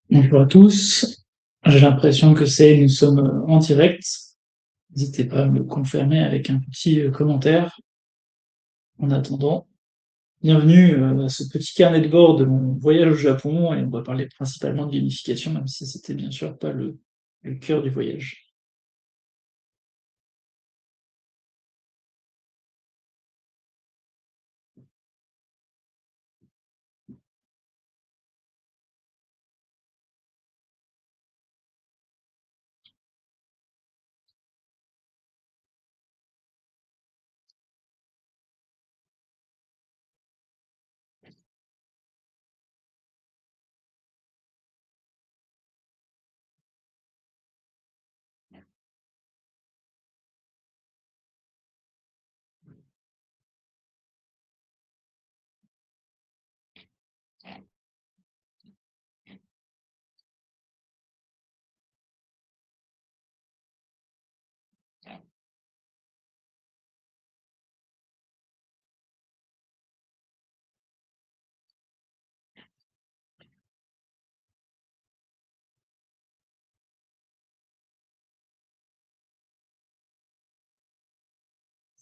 Bonjour à tous. J'ai l'impression que nous sommes en direct. N'hésitez pas à me le confirmer avec un petit commentaire. En attendant, bienvenue à ce petit carnet de bord de mon voyage au Japon et on va parler principalement de gamification, même si c'était bien sûr pas le cœur du voyage.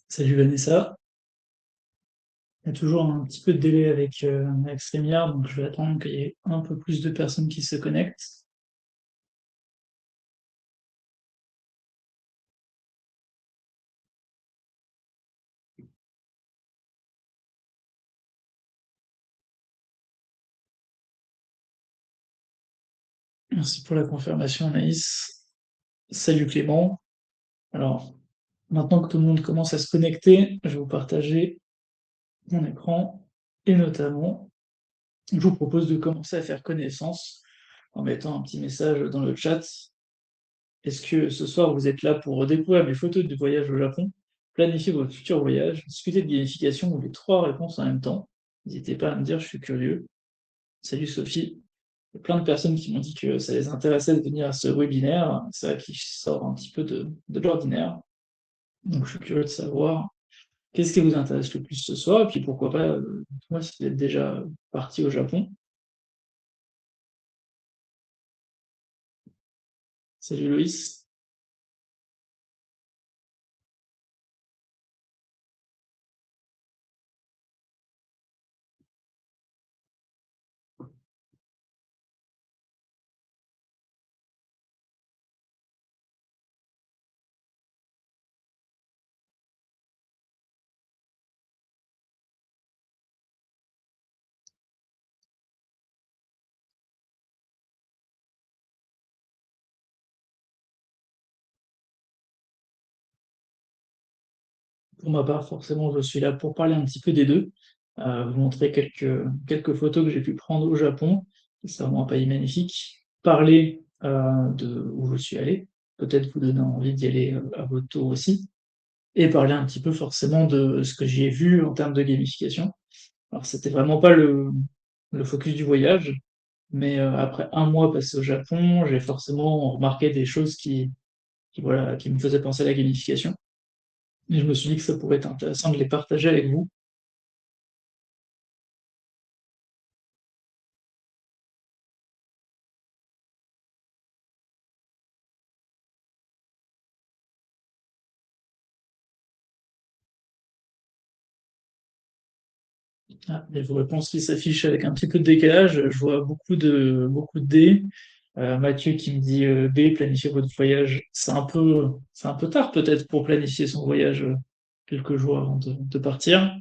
Salut Vanessa. Il y a toujours un petit peu de délai avec StreamYard, donc je vais attendre qu'il y ait un peu plus de personnes qui se connectent. Merci pour la confirmation, Anaïs. Salut Clément. Alors, maintenant que tout le monde commence à se connecter, je vais vous partager mon écran et notamment, je vous propose de commencer à faire connaissance en mettant un petit message dans le chat. Est-ce que ce soir vous êtes là pour découvrir mes photos de voyage au Japon, planifier votre futur voyage, discuter de gamification ou les trois réponses en même temps? N'hésitez pas à me dire, je suis curieux. Salut Sophie. Il y a plein de personnes qui m'ont dit que ça les intéressait de venir à ce webinaire. C'est vrai qu'il sort un petit peu de l'ordinaire. Donc je suis curieux de savoir qu'est-ce qui vous intéresse le plus ce soir? Et puis pourquoi pas, dites-moi si vous êtes déjà parti au Japon. Salut Loïs. Pour ma part, forcément, je suis là pour parler un petit peu des deux, vous montrer quelques photos que j'ai pu prendre au Japon. C'est vraiment un pays magnifique. Parler de où je suis allé, peut-être vous donner envie d'y aller à votre tour aussi, et parler un petit peu forcément de ce que j'y ai vu en termes de gamification. Alors, c'était vraiment pas le focus du voyage, mais après un mois passé au Japon, j'ai forcément remarqué des choses voilà, qui me faisaient penser à la gamification. Et je me suis dit que ça pourrait être intéressant de les partager avec vous. Ah, il y a vos réponses qui s'affichent avec un petit peu de décalage. Je vois beaucoup de D. Mathieu qui me dit B, planifier votre voyage. C'est un peu tard peut-être pour planifier son voyage quelques jours avant de partir.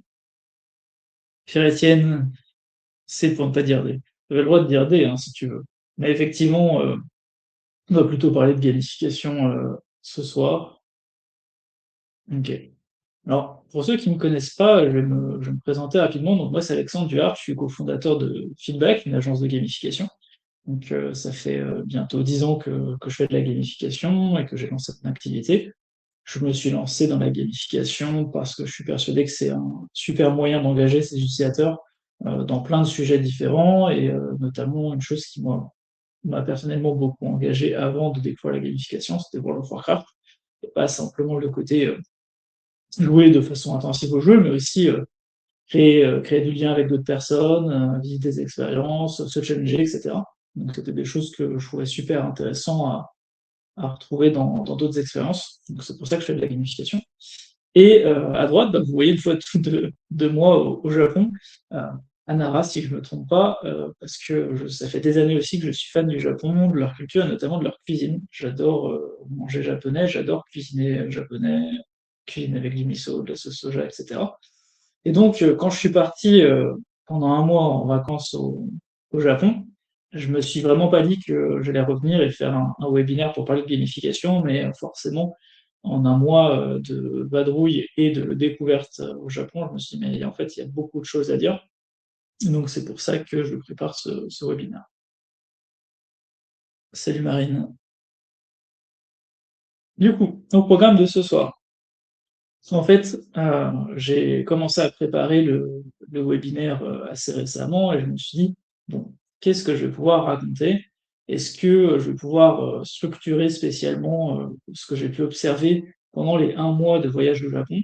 Pierre-Étienne, c'est pour ne pas dire D. Tu avais le droit de dire D hein, si tu veux. Mais effectivement, on va plutôt parler de gamification ce soir. Ok. Alors, pour ceux qui ne me connaissent pas, je vais me présenter rapidement. Donc, moi, c'est Alexandre Duhart, je suis cofondateur de Feedback, une agence de gamification. Donc, ça fait bientôt 10 ans que je fais de la gamification et que j'ai lancé cette activité. Je me suis lancé dans la gamification parce que je suis persuadé que c'est un super moyen d'engager ses utilisateurs, dans plein de sujets différents et notamment une chose qui moi m'a personnellement beaucoup engagé avant de découvrir la gamification, c'était World of Warcraft et pas simplement le côté, jouer de façon intensive au jeu, mais aussi, créer du lien avec d'autres personnes, vivre des expériences, se challenger et cetera. Donc c'était des choses que je trouvais super intéressant à retrouver dans d'autres expériences. Donc c'est pour ça que je fais de la gamification. Et à droite, bah, vous voyez une photo de moi au Japon, euh, à Nara, si je ne me trompe pas, parce que ça fait des années aussi que je suis fan du Japon, de leur culture et notamment de leur cuisine. J'adore manger japonais, j'adore cuisiner japonais, cuisiner avec du miso, de la sauce soja, etc. Et donc, quand je suis parti pendant un mois en vacances au Japon, je me suis vraiment pas dit que j'allais revenir et faire un webinaire pour parler de gamification, mais forcément, en un mois de vadrouille et de découverte au Japon, je me suis dit, mais en fait, il y a beaucoup de choses à dire. Donc, c'est pour ça que je prépare ce webinaire. Salut Marine. Du coup, au programme de ce soir. En fait, j'ai commencé à préparer le webinaire assez récemment et je me suis dit, bon, qu'est-ce que je vais pouvoir raconter? Est-ce que je vais pouvoir structurer spécialement ce que j'ai pu observer pendant les un mois de voyage au Japon?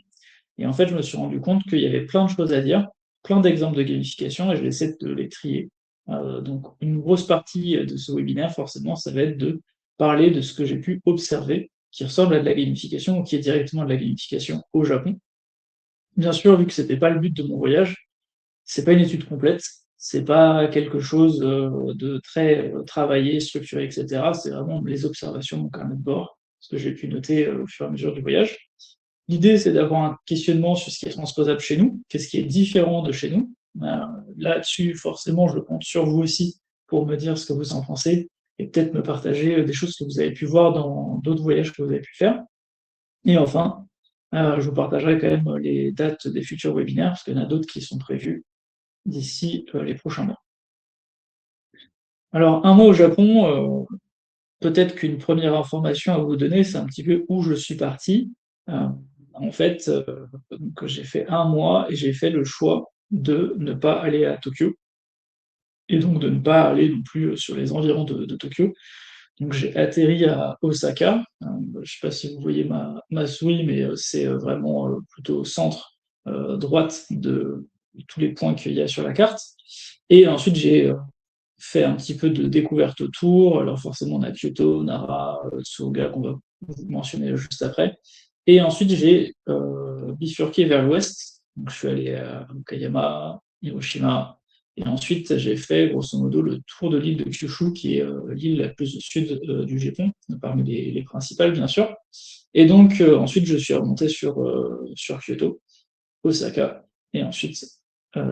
Et en fait, je me suis rendu compte qu'il y avait plein de choses à dire, plein d'exemples de gamification et je vais essayer de les trier. Donc, une grosse partie de ce webinaire, forcément, ça va être de parler de ce que j'ai pu observer qui ressemble à de la gamification ou qui est directement de la gamification au Japon. Bien sûr, vu que c'était pas le but de mon voyage, c'est pas une étude complète, c'est pas quelque chose de très travaillé, structuré, etc. C'est vraiment les observations de mon carnet de bord, ce que j'ai pu noter au fur et à mesure du voyage. L'idée, c'est d'avoir un questionnement sur ce qui est transposable chez nous, qu'est-ce qui est différent de chez nous. Là-dessus, forcément, je compte sur vous aussi pour me dire ce que vous en pensez et peut-être me partager des choses que vous avez pu voir dans d'autres voyages que vous avez pu faire. Et enfin, je vous partagerai quand même les dates des futurs webinaires, parce qu'il y en a d'autres qui sont prévus d'ici les prochains mois. Alors, un mois au Japon, peut-être qu'une première information à vous donner, c'est un petit peu où je suis parti. Euh, En fait, donc j'ai fait un mois et j'ai fait le choix de ne pas aller à Tokyo et donc de ne pas aller non plus sur les environs de Tokyo. Donc j'ai atterri à Osaka. Je ne sais pas si vous voyez ma souris, mais c'est vraiment plutôt au centre droite de tous les points qu'il y a sur la carte. Et ensuite j'ai fait un petit peu de découverte autour. Alors forcément, on a Kyoto, Nara, Tsuruga, qu'on va vous mentionner juste après. Et ensuite, j'ai bifurqué vers l'ouest. Donc, je suis allé à Okayama, Hiroshima. Et ensuite, j'ai fait grosso modo le tour de l'île de Kyushu, qui est l'île la plus au sud du Japon, parmi les principales, bien sûr. Et donc, ensuite, je suis remonté sur Kyoto, Osaka, et ensuite,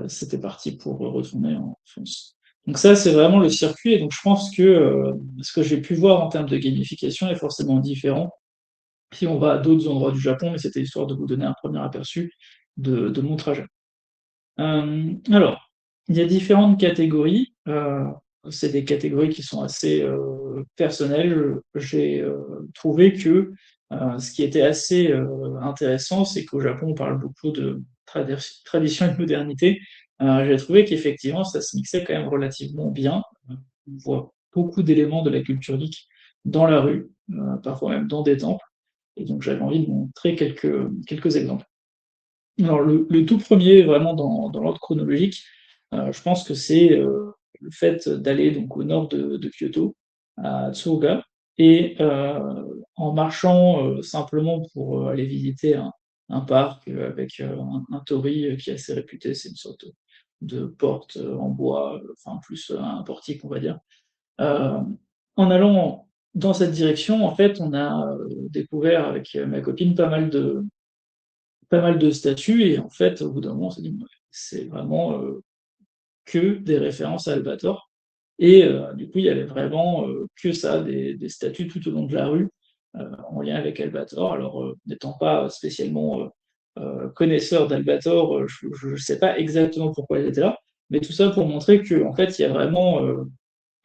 c'était parti pour retourner en France. Donc ça, c'est vraiment le circuit, et donc je pense que ce que j'ai pu voir en termes de gamification est forcément différent si on va à d'autres endroits du Japon, mais c'était histoire de vous donner un premier aperçu de mon trajet. Alors, il y a différentes catégories. C'est des catégories qui sont assez personnelles. J'ai trouvé que ce qui était assez intéressant, c'est qu'au Japon, on parle beaucoup de tradition et de modernité. J'ai trouvé qu'effectivement, ça se mixait quand même relativement bien. On voit beaucoup d'éléments de la culture geek dans la rue, parfois même dans des temples. Et donc, j'avais envie de montrer quelques exemples. Alors, le tout premier, vraiment dans l'ordre chronologique, je pense que c'est le fait d'aller donc au nord de Kyoto, à Tsuruga, et en marchant simplement pour aller visiter un parc avec un torii qui est assez réputé, c'est une sorte de porte en bois, enfin plus un portique, on va dire. Euh, En allant dans cette direction, en fait, on a découvert avec ma copine pas mal de statues et en fait, au bout d'un moment, on s'est dit: «Ouais, c'est vraiment, que des références à Albator» et du coup, il y avait vraiment, que ça, des statues tout au long de la rue, en lien avec Albator. Alors, n'étant pas spécialement, connaisseur d'Albator, je ne sais pas exactement pourquoi elles étaient là, mais tout ça pour montrer qu'en fait, il y a vraiment,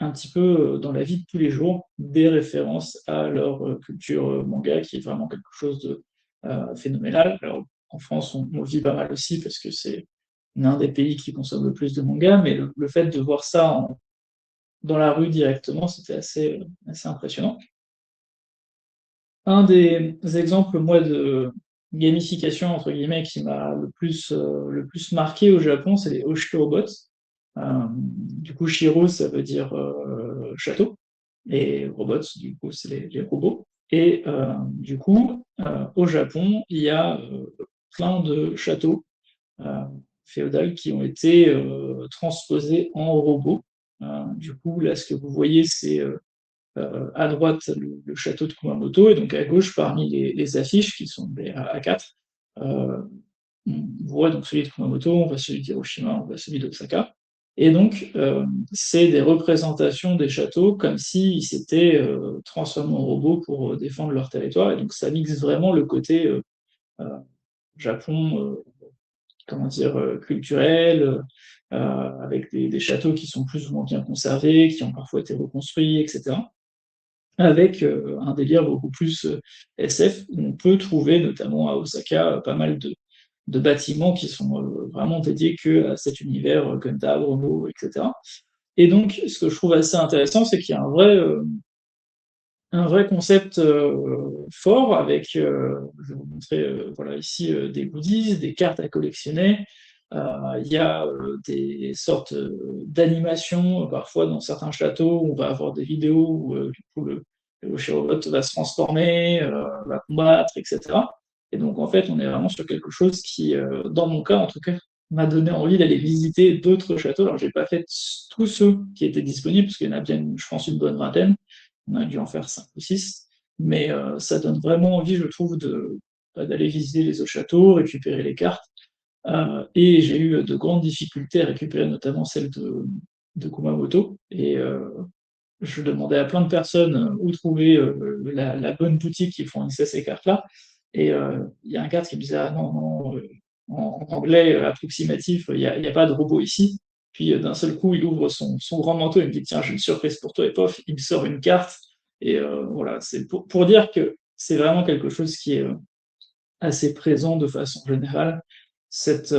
un petit peu, dans la vie de tous les jours, des références à leur, culture, manga qui est vraiment quelque chose phénoménal. Alors, en France, on le vit pas mal aussi parce que c'est l'un des pays qui consomme le plus de mangas, mais le fait de voir ça dans la rue directement, c'était assez impressionnant. Un des exemples, moi, de gamification, entre guillemets, qui m'a le plus marqué au Japon, c'est les Hoshito Robots. Du coup, Shiro, ça veut dire château, et robots, du coup, c'est les robots. Et du coup, au Japon, il y a plein de châteaux euh, féodales qui ont été transposés en robots. Du coup, là, ce que vous voyez, c'est à droite le château de Kumamoto, et donc à gauche, parmi les affiches, qui sont des A4, euh, on voit donc celui de Kumamoto, on voit celui d'Hiroshima, on voit celui d'Osaka. Et donc, c'est des représentations des châteaux comme s'ils s'étaient transformés en robots pour défendre leur territoire. Et donc, ça mixe vraiment le côté euh, Japon, comment dire, culturel, avec des châteaux qui sont plus ou moins bien conservés, qui ont parfois été reconstruits, etc. Avec un délire beaucoup plus SF, où on peut trouver notamment à Osaka pas mal de bâtiments qui sont vraiment dédiés que à cet univers Gundam, Robo, etc. Et donc, ce que je trouve assez intéressant, c'est qu'il y a un vrai concept fort avec, je vais vous montrer voilà, ici des goodies, des cartes à collectionner. Il y a des sortes d'animations, parfois dans certains châteaux, où on va avoir des vidéos où du coup, le Chérobot va se transformer, va combattre, etc. Et donc en fait, on est vraiment sur quelque chose qui, dans mon cas en tout cas, m'a donné envie d'aller visiter d'autres châteaux. Alors j'ai pas fait tous ceux qui étaient disponibles, parce qu'il y en a bien, je pense, une bonne vingtaine. On a dû en faire 5 ou 6, mais ça donne vraiment envie, je trouve, d'aller visiter les autres châteaux, récupérer les cartes. Et j'ai eu de grandes difficultés à récupérer notamment celle de Kumamoto. Et je demandais à plein de personnes où trouver la bonne boutique qui fournissait ces cartes-là. Et il y a un cadre qui me disait: Ah non, non, en anglais approximatif, il y a pas de robot ici. Puis d'un seul coup, il ouvre son grand manteau et me dit: Tiens, j'ai une surprise pour toi. Et pof, il me sort une carte. Et voilà, c'est pour dire que c'est vraiment quelque chose qui est assez présent de façon générale. Cette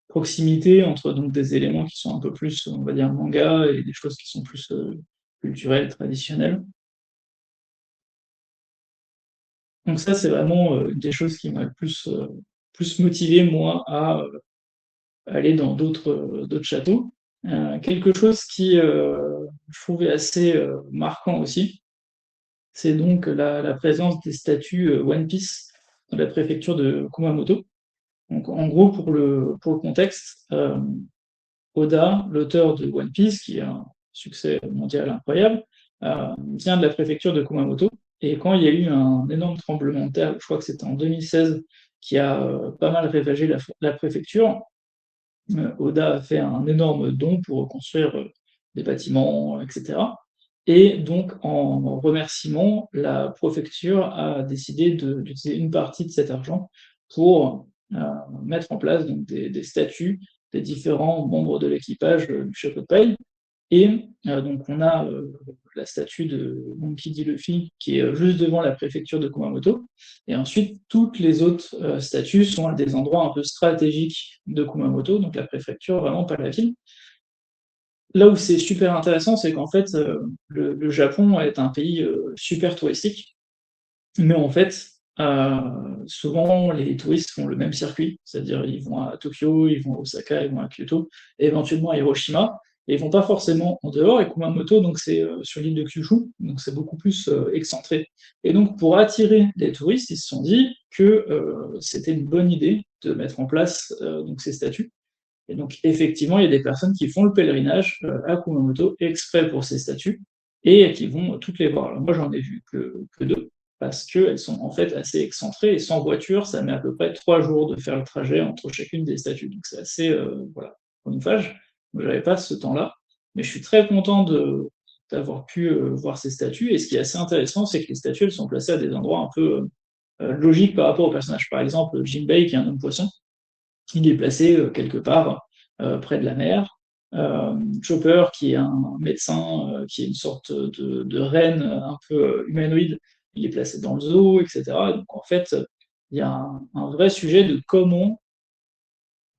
proximité entre donc des éléments qui sont un peu plus, on va dire, manga, et des choses qui sont plus culturelles, traditionnelles. Donc ça, c'est vraiment une des choses qui m'a le plus motivé, moi, à aller dans d'autres châteaux. Quelque chose qui, je trouvais assez marquant aussi, c'est donc la présence des statues One Piece dans la préfecture de Kumamoto. Donc en gros, pour le contexte, Oda, l'auteur de One Piece, qui a un succès mondial incroyable, vient de la préfecture de Kumamoto. Et quand il y a eu un énorme tremblement de terre, je crois que c'était en 2016, qui a pas mal ravagé la préfecture, Oda a fait un énorme don pour reconstruire des bâtiments, etc. Et donc, en remerciement, la préfecture a décidé d'utiliser une partie de cet argent pour mettre en place donc, des statuts des différents membres de l'équipage du chapeau de paille. Et donc, on a la statue de Monkey D. Luffy qui est juste devant la préfecture de Kumamoto. Et ensuite, toutes les autres statues sont à des endroits un peu stratégiques de Kumamoto, donc la préfecture, vraiment pas la ville. Là où c'est super intéressant, c'est qu'en fait, le Japon est un pays super touristique, mais en fait, souvent les touristes font le même circuit, c'est-à-dire ils vont à Tokyo, ils vont à Osaka, ils vont à Kyoto, et éventuellement à Hiroshima, et ils vont pas forcément en dehors. Et Kumamoto, donc c'est sur l'île de Kyushu, donc c'est beaucoup plus excentré. Et donc pour attirer les touristes, ils se sont dit que c'était une bonne idée de mettre en place donc ces statues. Et donc, effectivement, il y a des personnes qui font le pèlerinage à Kumamoto exprès pour ces statues et qui vont toutes les voir. Alors, moi, j'en ai vu que deux, parce qu'elles sont en fait assez excentrées, et sans voiture, ça met à peu près 3 jours de faire le trajet entre chacune des statues. Donc, c'est assez voilà, chronophage. Moi, j'avais pas ce temps-là, mais je suis très content d'avoir pu voir ces statues. Et ce qui est assez intéressant, c'est que les statues, elles sont placées à des endroits un peu logiques par rapport au personnage. Par exemple, Jinbei, qui est un homme poisson, il est placé quelque part près de la mer. Chopper, qui est un médecin, qui est une sorte de reine un peu humanoïde, il est placé dans le zoo, etc. Donc en fait, il y a un vrai sujet de comment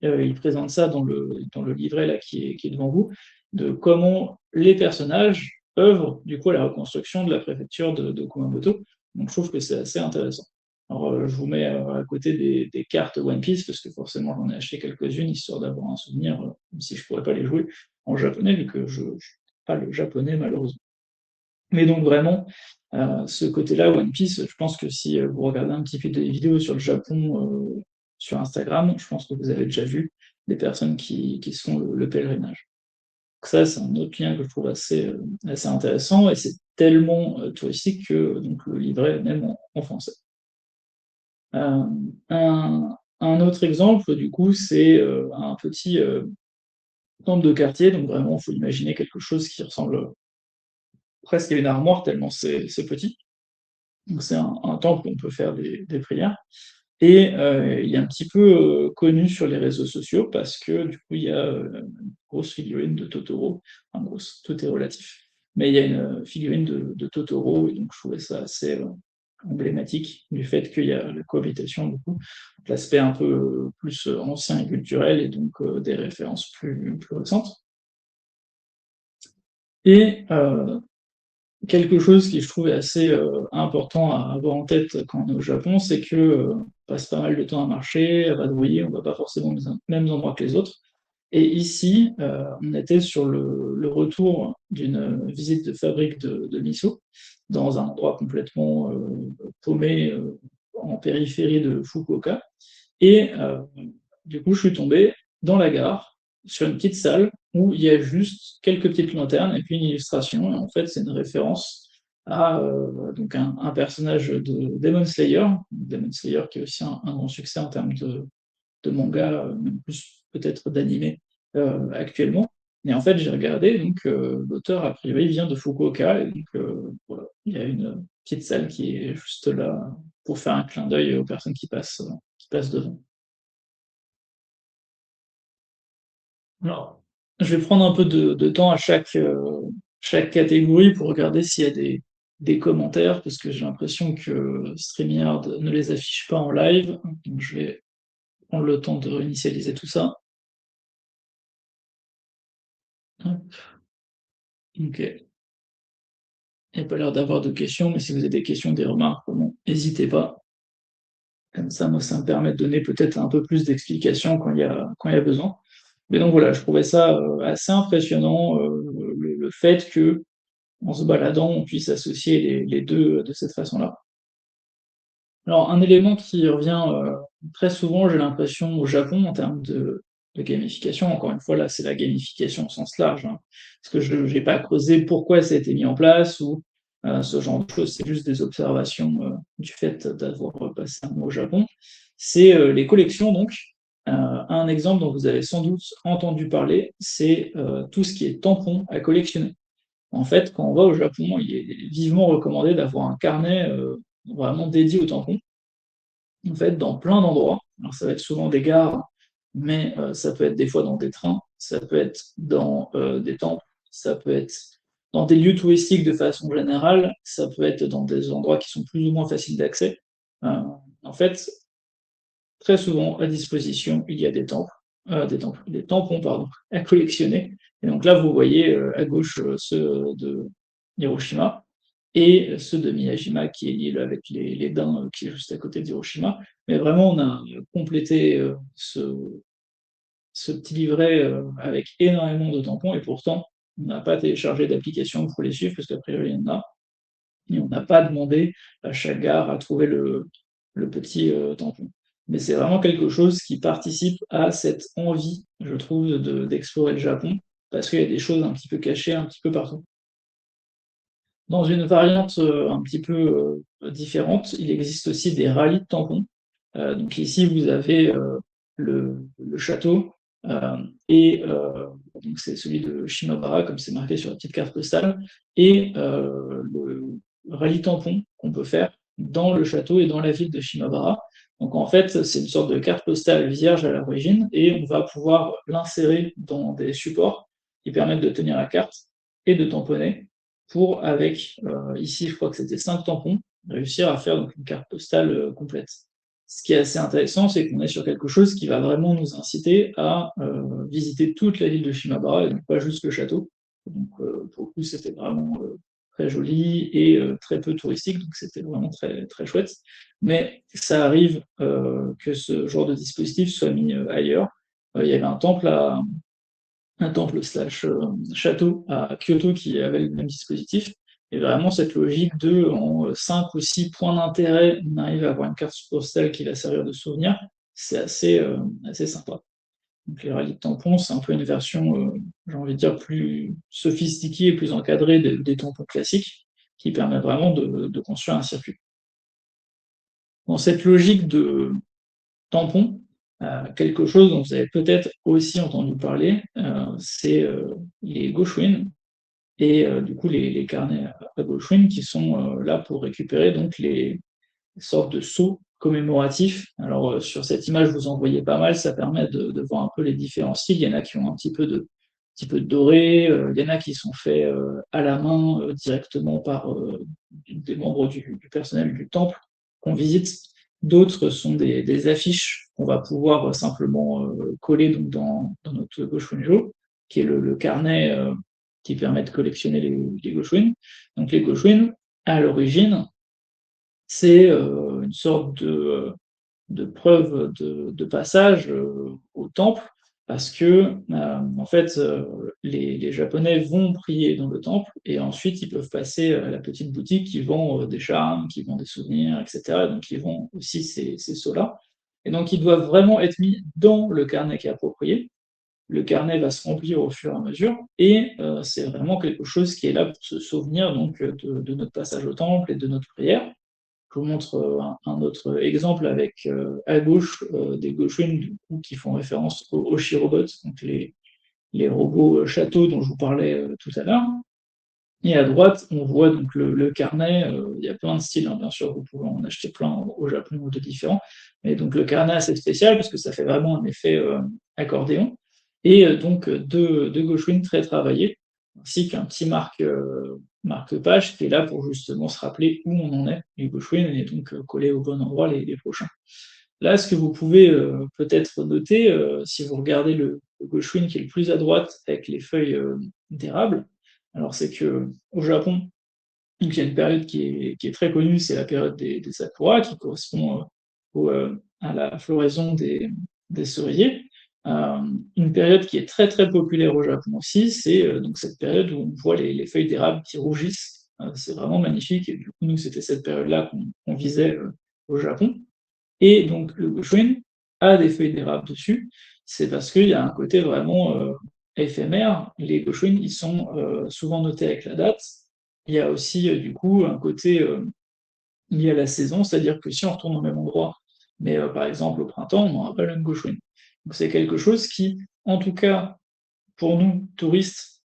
il présente ça dans le livret là qui est devant vous, de comment les personnages œuvrent du coup à la reconstruction de la préfecture de Kumamoto. Donc je trouve que c'est assez intéressant. Alors je vous mets à côté des cartes One Piece parce que forcément j'en ai acheté quelques-unes histoire d'avoir un souvenir, même si je pourrais pas les jouer en japonais vu que je ne pas le japonais malheureusement. Mais donc vraiment, ce côté-là, One Piece, je pense que si vous regardez un petit peu des vidéos sur le Japon sur Instagram, je pense que vous avez déjà vu des personnes qui se font le pèlerinage. Donc ça, c'est un autre lien que je trouve assez intéressant et c'est tellement touristique que donc, le livret est même en français. Un autre exemple, du coup, c'est un petit temple de quartier, donc vraiment, il faut imaginer quelque chose qui ressemble presque à une armoire tellement c'est petit. Donc c'est un temple où on peut faire des prières. Et il est un petit peu connu sur les réseaux sociaux parce que du coup, il y a une grosse figurine de Totoro. Enfin, grosse, tout est relatif. Mais il y a une figurine de Totoro, et donc je trouvais ça assez emblématique du fait qu'il y a la cohabitation, du coup, donc l'aspect un peu plus ancien et culturel, et donc des références plus récentes. Et quelque chose qui je trouve est assez important à avoir en tête quand on est au Japon, c'est que on passe pas mal de temps à marcher, à vadrouiller, on va pas forcément aux mêmes endroits que les autres. Et ici, on était sur le retour d'une visite de fabrique de miso dans un endroit complètement paumé en périphérie de Fukuoka. Et du coup, je suis tombé dans la gare, sur une petite salle où il y a juste quelques petites lanternes et puis une illustration. Et en fait, c'est une référence à donc un personnage de Demon Slayer. Demon Slayer qui est aussi un grand succès en termes de manga, même plus peut-être d'animé actuellement. Et en fait, j'ai regardé, donc l'auteur, a priori, vient de Fukuoka. Et donc, voilà, il y a une petite salle qui est juste là pour faire un clin d'œil aux personnes qui passent devant. Alors, je vais prendre un peu de temps à chaque catégorie pour regarder s'il y a des commentaires, parce que j'ai l'impression que StreamYard ne les affiche pas en live. Donc, je vais prendre le temps de réinitialiser tout ça. Hop, ok. Il n'y a pas l'air d'avoir de questions, mais si vous avez des questions, des remarques, vraiment, n'hésitez pas. Comme ça, moi, ça me permet de donner peut-être un peu plus d'explications quand il y a besoin. Mais donc voilà, je trouvais ça assez impressionnant, le fait que en se baladant, on puisse associer les deux de cette façon-là. Alors, un élément qui revient très souvent, j'ai l'impression, au Japon en termes de gamification, encore une fois, là, c'est la gamification au sens large, hein, parce que je n'ai pas creusé pourquoi ça a été mis en place ou ce genre de choses, c'est juste des observations du fait d'avoir passé un mois au Japon. C'est les collections, donc. Un exemple dont vous avez sans doute entendu parler, c'est tout ce qui est tampons à collectionner. En fait, quand on va au Japon, il est vivement recommandé d'avoir un carnet vraiment dédié aux tampons, en fait, dans plein d'endroits. Alors, ça va être souvent des gares, mais ça peut être des fois dans des trains, ça peut être dans des temples, ça peut être dans des lieux touristiques de façon générale, ça peut être dans des endroits qui sont plus ou moins faciles d'accès. En fait, très souvent, à disposition, il y a des tampons, pardon, à collectionner. Et donc là, vous voyez à gauche ceux de Hiroshima et ceux de Miyajima qui est l'île avec les daims qui est juste à côté d'Hiroshima. Mais vraiment, on a complété ce petit livret avec énormément de tampons et pourtant, on n'a pas téléchargé d'application pour les suivre parce qu'a priori, il y en a. Et on n'a pas demandé à chaque gare à trouver le petit tampon. Mais c'est vraiment quelque chose qui participe à cette envie, je trouve, d'explorer le Japon, parce qu'il y a des choses un petit peu cachées un petit peu partout. Dans une variante un petit peu différente, il existe aussi des rallyes de tampons. Donc ici, vous avez le château, et donc c'est celui de Shimabara, comme c'est marqué sur la petite carte postale, et le rallye tampon qu'on peut faire dans le château et dans la ville de Shimabara. Donc en fait, c'est une sorte de carte postale vierge à l'origine, et on va pouvoir l'insérer dans des supports qui permettent de tenir la carte et de tamponner pour, avec, ici, je crois que c'était 5 tampons, réussir à faire donc une carte postale complète. Ce qui est assez intéressant, c'est qu'on est sur quelque chose qui va vraiment nous inciter à visiter toute la ville de Shimabara et donc pas juste le château. Donc pour le coup, c'était vraiment très joli et très peu touristique, donc c'était vraiment très, très chouette. Mais ça arrive que ce genre de dispositif soit mis ailleurs. Il y avait un temple slash château à Kyoto qui avait le même dispositif. Et vraiment, cette logique de, en 5 ou 6 points d'intérêt, on arrive à avoir une carte postale qui va servir de souvenir, c'est assez sympa. Donc les rallyes de tampons, c'est un peu une version, j'ai envie de dire, plus sophistiquée et plus encadrée des tampons classiques, qui permet vraiment de construire un circuit. Dans cette logique de tampon, quelque chose dont vous avez peut-être aussi entendu parler, c'est les Goshuin, et du coup les carnets à Goshuin qui sont là pour récupérer donc les sortes de sceaux commémoratifs. Alors sur cette image, vous en voyez pas mal, ça permet de voir un peu les différents styles. Il y en a qui ont un petit peu de doré, il y en a qui sont faits à la main directement par des membres du personnel du temple qu'on visite. D'autres sont des affiches qu'on va pouvoir simplement coller donc, dans notre Goshuinjo, qui est le carnet qui permet de collectionner les Goshuin. Donc les Goshuin, à l'origine, c'est une sorte de preuve de passage au temple, parce que en fait, les Japonais vont prier dans le temple et ensuite ils peuvent passer à la petite boutique qui vend des charmes, qui vend des souvenirs, etc. Donc ils vendent aussi ces sceaux-là. Et donc ils doivent vraiment être mis dans le carnet qui est approprié. Le carnet va se remplir au fur et à mesure, et c'est vraiment quelque chose qui est là pour se souvenir donc de notre passage au temple et de notre prière. Je vous montre un autre exemple avec à gauche des Goshuin du coup, qui font référence aux Shirobots, donc les robots châteaux dont je vous parlais tout à l'heure. Et à droite, on voit donc le carnet. Il y a plein de styles, hein, bien sûr, vous pouvez en acheter plein au Japon ou de différents. Mais donc le carnet assez spécial parce que ça fait vraiment un effet accordéon. Et donc deux Goshuin très travaillés, ainsi qu'un petit marque-page qui est là pour justement se rappeler où on en est, les Goshuin, et donc coller au bon endroit les prochains. Là, ce que vous pouvez peut-être noter, si vous regardez le Goshuin qui est le plus à droite avec les feuilles d'érable, alors c'est que au Japon, donc il y a une période qui est très connue, c'est la période des sakura, qui correspond à la floraison des cerisiers. Euh, une période qui est très très populaire au Japon aussi, c'est donc cette période où on voit les feuilles d'érable qui rougissent. C'est vraiment magnifique, et du coup, nous, c'était cette période-là qu'on visait au Japon. Et donc le Goshuin a des feuilles d'érable dessus, c'est parce qu'il y a un côté vraiment éphémère. Les Goshuin, ils sont souvent notés avec la date. Il y a aussi du coup un côté lié à la saison, c'est-à-dire que si on retourne au même endroit, mais par exemple au printemps, on n'aura pas le même Goshuin. Donc c'est quelque chose qui, en tout cas pour nous, touristes,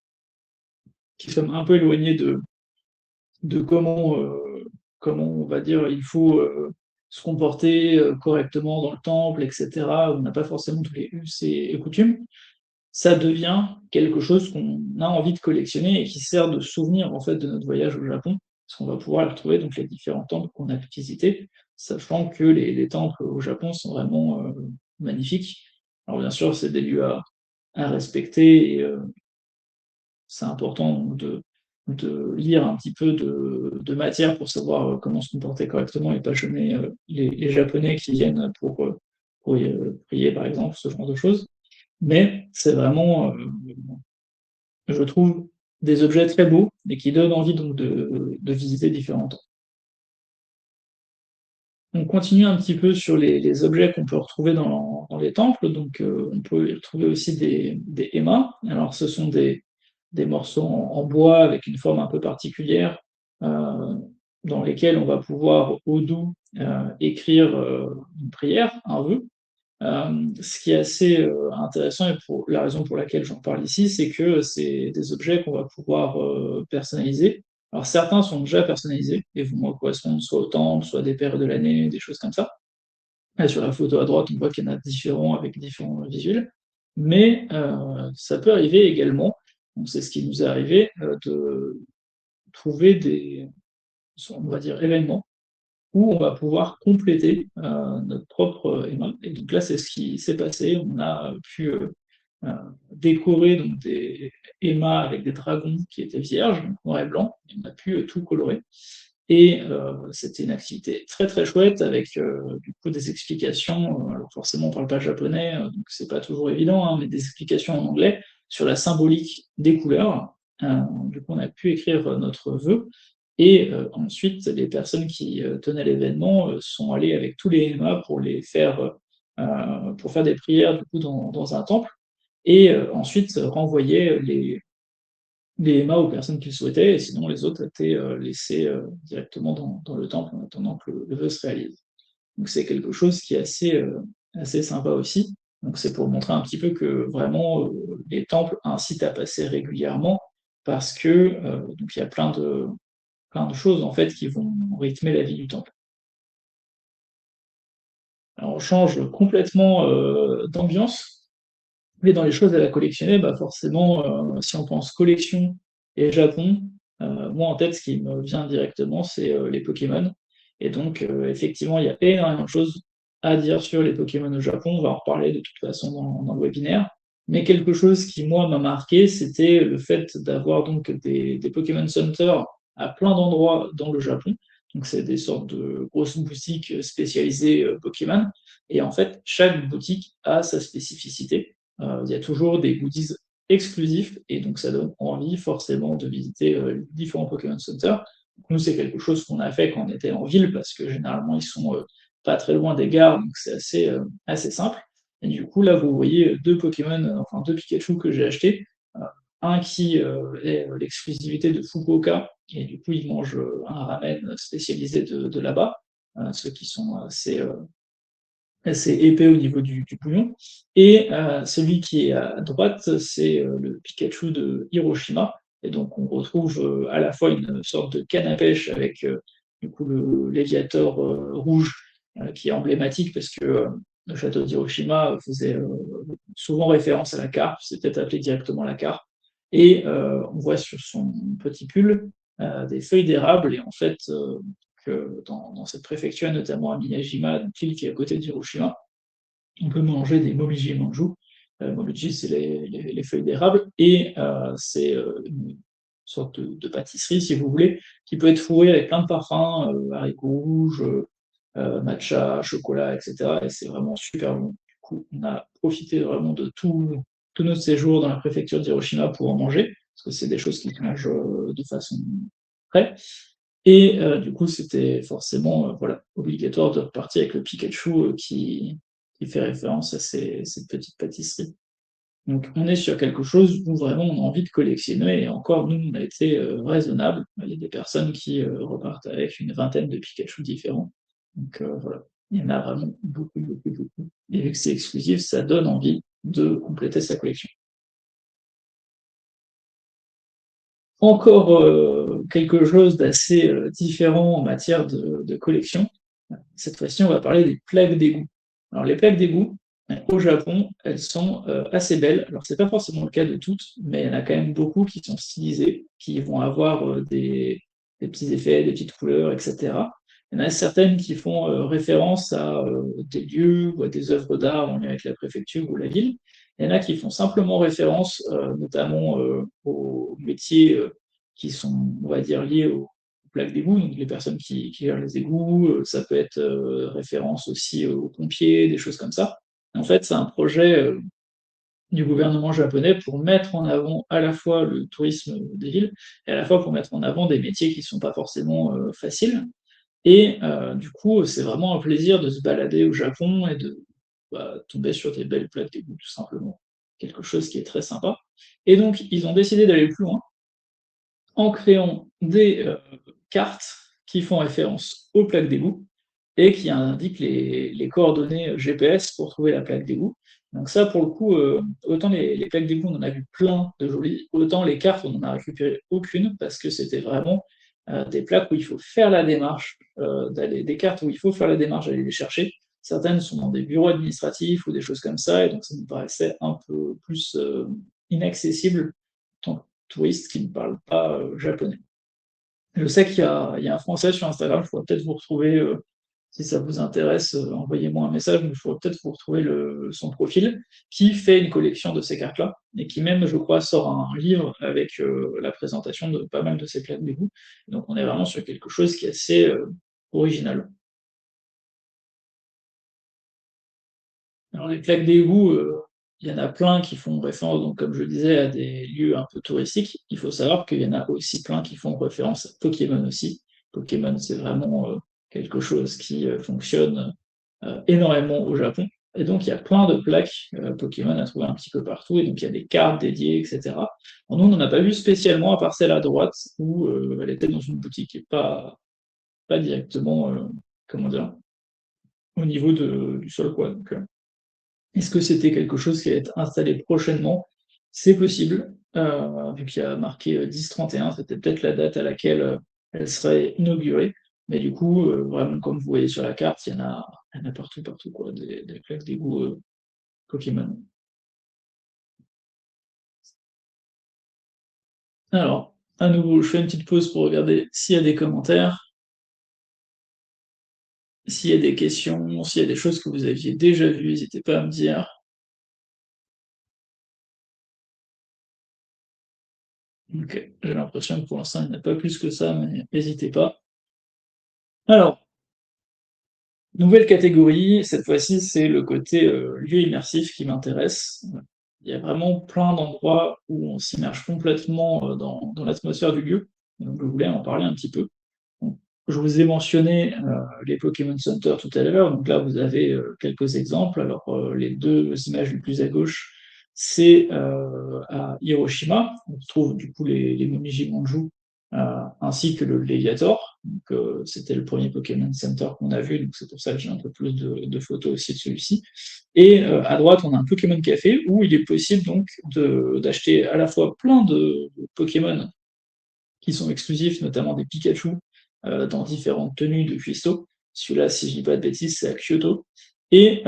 qui sommes un peu éloignés de comment on va dire, il faut se comporter correctement dans le temple, etc., où on n'a pas forcément tous les us et coutumes, ça devient quelque chose qu'on a envie de collectionner et qui sert de souvenir en fait de notre voyage au Japon, parce qu'on va pouvoir les retrouver donc les différents temples qu'on a visités, sachant que les temples au Japon sont vraiment magnifiques. Alors bien sûr, c'est des lieux à respecter et c'est important de lire un petit peu de matière pour savoir comment se comporter correctement et pas gêner les Japonais qui viennent pour prier, par exemple, ce genre de choses. Mais c'est vraiment, je trouve, des objets très beaux et qui donnent envie donc de visiter différents temps. On continue un petit peu sur les objets qu'on peut retrouver dans les temples. Donc, on peut y retrouver aussi des ema. Alors, ce sont des morceaux en bois avec une forme un peu particulière, euh, dans lesquels on va pouvoir au doux écrire une prière, un vœu. Ce qui est assez intéressant et pour la raison pour laquelle j'en parle ici, c'est que c'est des objets qu'on va pouvoir personnaliser. Alors certains sont déjà personnalisés et vont correspondre soit au temple, soit à des périodes de l'année, des choses comme ça. Et sur la photo à droite, on voit qu'il y en a différents avec différents visuels. Mais ça peut arriver également, donc c'est ce qui nous est arrivé, de trouver des, on va dire, événements où on va pouvoir compléter notre propre EMA. Et donc là, c'est ce qui s'est passé. On a pu euh, décorer donc des EMA avec des dragons qui étaient vierges, donc noir et blanc, et on a pu tout colorer. Et c'était une activité très très chouette avec du coup des explications. Alors forcément, on parle pas japonais, donc c'est pas toujours évident, hein, mais des explications en anglais sur la symbolique des couleurs. Du coup, on a pu écrire notre vœu. Et ensuite, les personnes qui tenaient l'événement sont allées avec tous les MA pour faire des prières du coup dans un temple, et ensuite renvoyer les MA aux personnes qui le souhaitaient, et sinon les autres étaient laissés directement dans le temple en attendant que le vœu se réalise. Donc c'est quelque chose qui est assez sympa aussi. Donc c'est pour montrer un petit peu que vraiment les temples incitent à passer régulièrement, parce que donc il y a plein de choses en fait qui vont rythmer la vie du temple. Alors, on change complètement d'ambiance, mais dans les choses à collectionner, bah forcément, si on pense collection et Japon, moi en tête, ce qui me vient directement, c'est les Pokémon. Et donc, effectivement, il y a énormément de choses à dire sur les Pokémon au Japon. On va en reparler de toute façon dans le webinaire. Mais quelque chose qui, moi, m'a marqué, c'était le fait d'avoir donc des Pokémon Center à plein d'endroits dans le Japon. Donc, c'est des sortes de grosses boutiques spécialisées Pokémon. Et en fait, chaque boutique a sa spécificité. Il y a toujours des goodies exclusifs, et donc ça donne envie forcément de visiter différents Pokémon Center. Donc, nous, c'est quelque chose qu'on a fait quand on était en ville, parce que généralement, ils sont pas très loin des gares, donc c'est assez simple. Et du coup, là, vous voyez deux Pokémon, enfin deux Pikachu que j'ai achetés. Euh, un qui est l'exclusivité de Fukuoka, et du coup, il mange un ramen spécialisé de là-bas, ceux qui sont assez épais au niveau du bouillon. Et celui qui est à droite, c'est le Pikachu de Hiroshima. Et donc on retrouve à la fois une sorte de canne à pêche avec du coup le Léviator rouge qui est emblématique, parce que le château d'Hiroshima faisait souvent référence à la carpe, c'est peut-être appelé directement la carpe. Et on voit sur son petit pull des feuilles d'érable, et en fait que dans cette préfecture, notamment à Miyajima, donc l'île qui est à côté d'Hiroshima, on peut manger des momiji manju. Momiji, c'est les feuilles d'érable, et c'est une sorte de pâtisserie, si vous voulez, qui peut être fourrée avec plein de parfums, haricots rouges, matcha, chocolat, etc. Et c'est vraiment super bon. Du coup, on a profité vraiment de tout notre séjour dans la préfecture d'Hiroshima pour en manger, parce que c'est des choses qui se mangent de façon près. Et du coup, c'était forcément voilà, obligatoire de repartir avec le Pikachu qui fait référence à cette petite pâtisserie. Donc, on est sur quelque chose où vraiment on a envie de collectionner, et encore, nous, on a été raisonnable. Il y a des personnes qui repartent avec une vingtaine de Pikachu différents. Donc, voilà, il y en a vraiment beaucoup, beaucoup, beaucoup. Et vu que c'est exclusif, ça donne envie de compléter sa collection. Encore quelque chose d'assez différent en matière de collection. Cette fois-ci, on va parler des plaques d'égout. Alors, les plaques d'égout, au Japon, elles sont assez belles. Alors, c'est pas forcément le cas de toutes, mais il y en a quand même beaucoup qui sont stylisées, qui vont avoir des petits effets, des petites couleurs, etc. Il y en a certaines qui font référence à des lieux ou à des œuvres d'art en lien avec la préfecture ou la ville. Il y en a qui font simplement référence, notamment aux métiers qui sont, on va dire, liés aux plaques d'égout, donc les personnes qui gèrent les égouts. Ça peut être référence aussi aux pompiers, des choses comme ça. En fait, c'est un projet du gouvernement japonais pour mettre en avant à la fois le tourisme des villes, et à la fois pour mettre en avant des métiers qui ne sont pas forcément faciles. Et du coup, c'est vraiment un plaisir de se balader au Japon et de tomber sur des belles plaques d'égout, tout simplement. Quelque chose qui est très sympa. Et donc, ils ont décidé d'aller plus loin en créant des cartes qui font référence aux plaques d'égout et qui indiquent les coordonnées GPS pour trouver la plaque d'égout. Donc ça, pour le coup, autant les plaques d'égout, on en a vu plein de jolies, autant les cartes, on n'en a récupéré aucune, parce que c'était vraiment des plaques où il faut faire la démarche, des cartes où il faut faire la démarche d'aller les chercher. Certaines sont dans des bureaux administratifs ou des choses comme ça, et donc ça me paraissait un peu plus inaccessible en tant que touriste qui ne parle pas japonais. Je sais qu'il y a un Français sur Instagram, je pourrais peut-être vous retrouver, si ça vous intéresse, envoyez-moi un message, mais je pourrais peut-être vous retrouver son profil, qui fait une collection de ces cartes-là, et qui même, je crois, sort un livre avec la présentation de pas mal de ces plaques d'égout. Donc on est vraiment sur quelque chose qui est assez original. Alors les plaques d'égout, il y en a plein qui font référence, donc comme je le disais, à des lieux un peu touristiques. Il faut savoir qu'il y en a aussi plein qui font référence à Pokémon aussi. Pokémon, c'est vraiment quelque chose qui fonctionne énormément au Japon. Et donc il y a plein de plaques Pokémon à trouver un petit peu partout, et donc il y a des cartes dédiées, etc. Bon, nous, on n'en a pas vu spécialement, à part celle à droite, où elle était dans une boutique, et pas directement, comment dire, au niveau du sol, quoi. Donc, est-ce que c'était quelque chose qui allait être installé prochainement? C'est possible, vu qu'il y a marqué 10-31, c'était peut-être la date à laquelle elle serait inaugurée. Mais du coup, vraiment, comme vous voyez sur la carte, il y en a partout, partout, quoi, des plaques d'égout Pokémon. Alors, à nouveau, je fais une petite pause pour regarder s'il y a des commentaires, s'il y a des questions, s'il y a des choses que vous aviez déjà vues, n'hésitez pas à me dire. Ok, j'ai l'impression que pour l'instant, il n'y en a pas plus que ça, mais n'hésitez pas. Alors, nouvelle catégorie, cette fois-ci, c'est le côté lieu immersif qui m'intéresse. Il y a vraiment plein d'endroits où on s'immerge complètement dans l'atmosphère du lieu. Donc, je voulais en parler un petit peu. Donc, je vous ai mentionné les Pokémon Center tout à l'heure. Donc là, vous avez quelques exemples. Alors, les deux images les plus à gauche, c'est à Hiroshima. On trouve du coup les Momiji Manju ainsi que le Léviator. Donc, c'était le premier Pokémon Center qu'on a vu, donc c'est pour ça que j'ai un peu plus de photos aussi de celui-ci. Et à droite, on a un Pokémon Café où il est possible donc d'acheter à la fois plein de Pokémon qui sont exclusifs, notamment des Pikachu, dans différentes tenues de cuistot. Celui-là, si je dis pas de bêtises, c'est à Kyoto. Et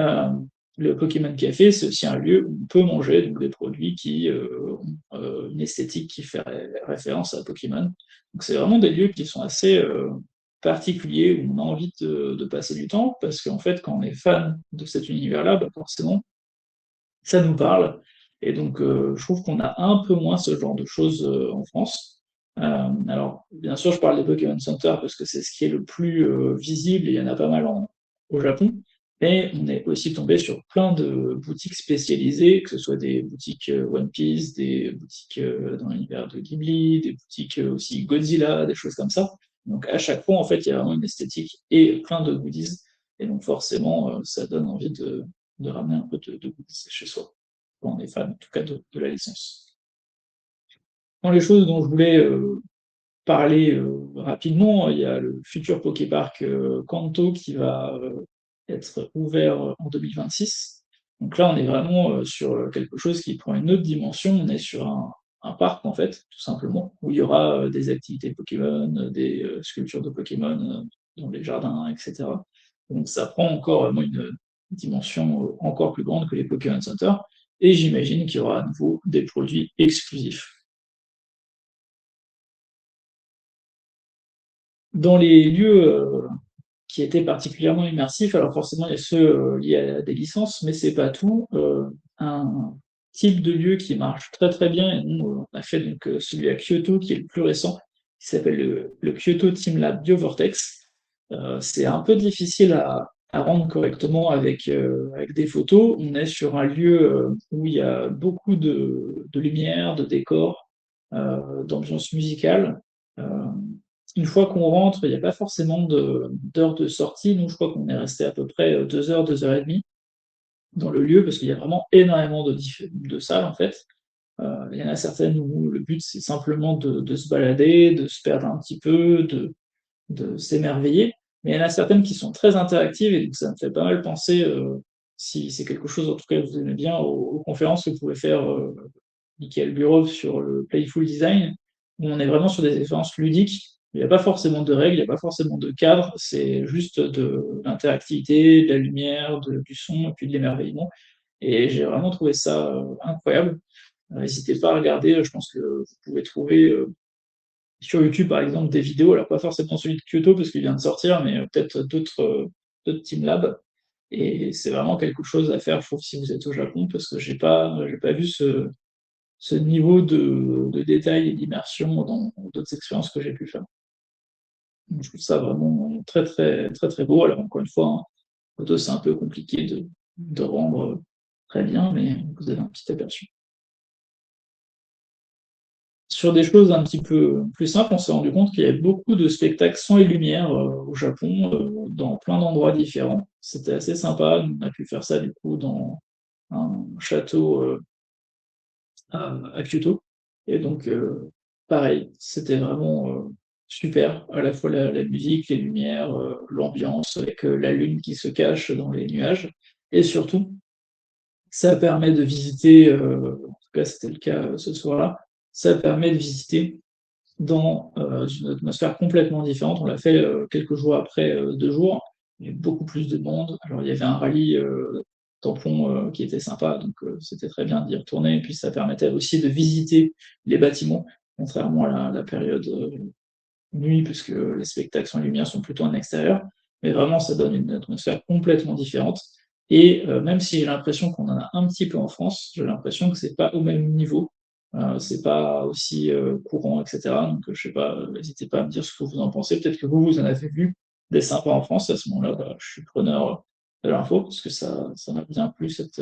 le Pokémon Café, c'est aussi un lieu où on peut manger donc, des produits qui ont une esthétique qui fait référence à Pokémon. Donc c'est vraiment des lieux qui sont assez particuliers, où on a envie de passer du temps, parce qu'en fait, quand on est fan de cet univers-là, bah, forcément, ça nous parle. Et donc, je trouve qu'on a un peu moins ce genre de choses en France. Alors, bien sûr, je parle des Pokémon Center parce que c'est ce qui est le plus visible, et il y en a pas mal au Japon. Mais on est aussi tombé sur plein de boutiques spécialisées, que ce soit des boutiques One Piece, des boutiques dans l'univers de Ghibli, des boutiques aussi Godzilla, des choses comme ça. Donc, à chaque fois, en fait, il y a vraiment une esthétique et plein de goodies. Et donc, forcément, ça donne envie de ramener un peu de goodies chez soi, quand on est fan, en tout cas, de la licence. Dans les choses dont je voulais parler rapidement, il y a le futur Poképark Kanto qui va être ouvert en 2026. Donc là, on est vraiment sur quelque chose qui prend une autre dimension. On est sur un parc, en fait, tout simplement, où il y aura des activités Pokémon, des sculptures de Pokémon dans les jardins, etc. Donc ça prend encore vraiment une dimension encore plus grande que les Pokémon Center. Et j'imagine qu'il y aura à nouveau des produits exclusifs. Dans les lieux qui étaient particulièrement immersifs. Alors forcément, il y a ceux liés à des licences, mais c'est pas tout. Un type de lieu qui marche très très bien, et nous, on a fait donc celui à Kyoto, qui est le plus récent, qui s'appelle le Kyoto Team Lab BioVortex. C'est un peu difficile à rendre correctement avec des photos. On est sur un lieu où il y a beaucoup de lumière, de décors, d'ambiance musicale. Euh, une fois qu'on rentre, il n'y a pas forcément d'heure de sortie. Nous, je crois qu'on est resté à peu près 2 heures, 2 heures et demie dans le lieu, parce qu'il y a vraiment énormément de salles, en fait. Il y en a certaines où le but, c'est simplement de se balader, de se perdre un petit peu, de s'émerveiller. Mais il y en a certaines qui sont très interactives, et donc ça me fait pas mal penser, si c'est quelque chose, en tout cas, que vous aimez bien, aux conférences que vous pouvez faire Michael Burov sur le Playful Design, où on est vraiment sur des expériences ludiques. Il n'y a pas forcément de règles, il n'y a pas forcément de cadre, c'est juste de l'interactivité, de la lumière, du son et puis de l'émerveillement. Et j'ai vraiment trouvé ça incroyable. N'hésitez pas à regarder, je pense que vous pouvez trouver sur YouTube, par exemple, des vidéos, alors pas forcément celui de Kyoto parce qu'il vient de sortir, mais peut-être d'autres Teamlab. Et c'est vraiment quelque chose à faire, je trouve, si vous êtes au Japon, parce que j'ai pas vu ce niveau de détail et d'immersion dans d'autres expériences que j'ai pu faire. Donc, je trouve ça vraiment très, très, très, très beau. Alors, encore une fois, hein, photo, c'est un peu compliqué de rendre très bien, mais vous avez un petit aperçu. Sur des choses un petit peu plus simples, on s'est rendu compte qu'il y avait beaucoup de spectacles son et lumière au Japon, dans plein d'endroits différents. C'était assez sympa. On a pu faire ça du coup dans un château à Kyoto. Et donc, pareil, c'était vraiment super. À la fois la musique, les lumières, l'ambiance avec la lune qui se cache dans les nuages. Et surtout, ça permet de visiter, en tout cas c'était le cas ce soir-là, ça permet de visiter dans une atmosphère complètement différente. On l'a fait quelques jours après 2 jours. Il y avait beaucoup plus de monde. Alors, il y avait un rallye tampon qui était sympa, donc c'était très bien d'y retourner. Et puis, ça permettait aussi de visiter les bâtiments, contrairement à la période nuit, puisque les spectacles sans lumière sont plutôt en extérieur. Mais vraiment, ça donne une atmosphère complètement différente. Et même si j'ai l'impression qu'on en a un petit peu en France, j'ai l'impression que c'est pas au même niveau, c'est pas aussi courant, etc. Donc, je sais pas, n'hésitez pas à me dire ce que vous en pensez. Peut-être que vous en avez vu des sympas en France. À ce moment-là, bah, je suis preneur de l'info, parce que ça m'a bien plu, cette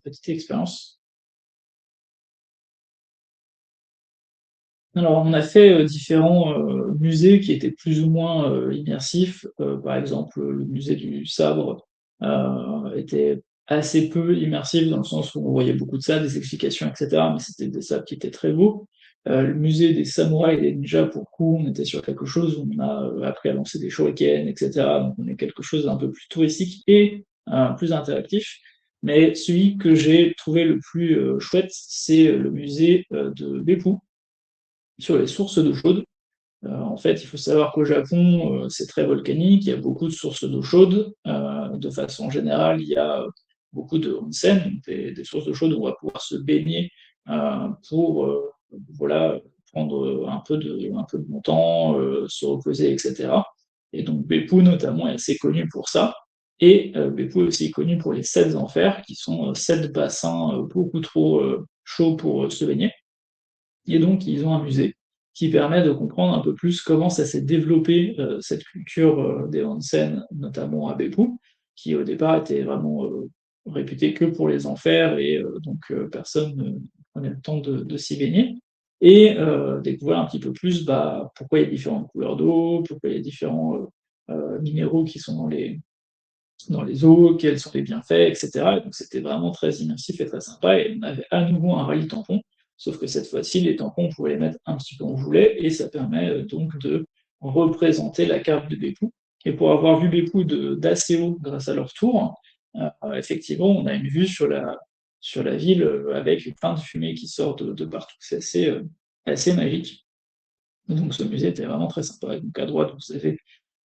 petite expérience. Alors, on a fait différents musées qui étaient plus ou moins immersifs. Par exemple, le musée du sabre était assez peu immersif dans le sens où on voyait beaucoup de ça, des explications, etc. Mais c'était des sabres qui étaient très beaux. Le musée des samouraïs et des ninjas, pour le coup, on était sur quelque chose où on a appris à lancer des shurikens, etc. Donc, on est quelque chose d'un peu plus touristique et plus interactif. Mais celui que j'ai trouvé le plus chouette, c'est le musée de Beppu sur les sources d'eau chaude. En fait, il faut savoir qu'au Japon, c'est très volcanique, il y a beaucoup de sources d'eau chaude. De façon générale, il y a beaucoup de onsen, donc des sources d'eau chaude où on va pouvoir se baigner pour voilà, prendre un peu de bon temps, se reposer, etc. Et donc Beppu notamment est assez connu pour ça. Et Beppu est aussi connu pour les 7 enfers, qui sont 7 bassins beaucoup trop chauds pour se baigner. Et donc, ils ont un musée qui permet de comprendre un peu plus comment ça s'est développé, cette culture des onsen, notamment à Beppu, qui au départ était vraiment réputée que pour les enfers et donc personne ne prenait le temps de s'y baigner. Et découvrir un petit peu plus bah, pourquoi il y a différentes couleurs d'eau, pourquoi il y a différents minéraux qui sont dans les eaux, quels sont les bienfaits, etc. Et donc c'était vraiment très immersif et très sympa. Et on avait à nouveau un rallye tampon, sauf que cette fois-ci, les tampons, on pouvait les mettre un petit peu où on voulait, et ça permet donc de représenter la carte de Beppu. Et pour avoir vu Beppu d'assez haut grâce à leur tour, effectivement, on a une vue sur la ville avec plein de fumée qui sort de partout. C'est assez magique. Donc ce musée était vraiment très sympa. Et donc à droite, vous avez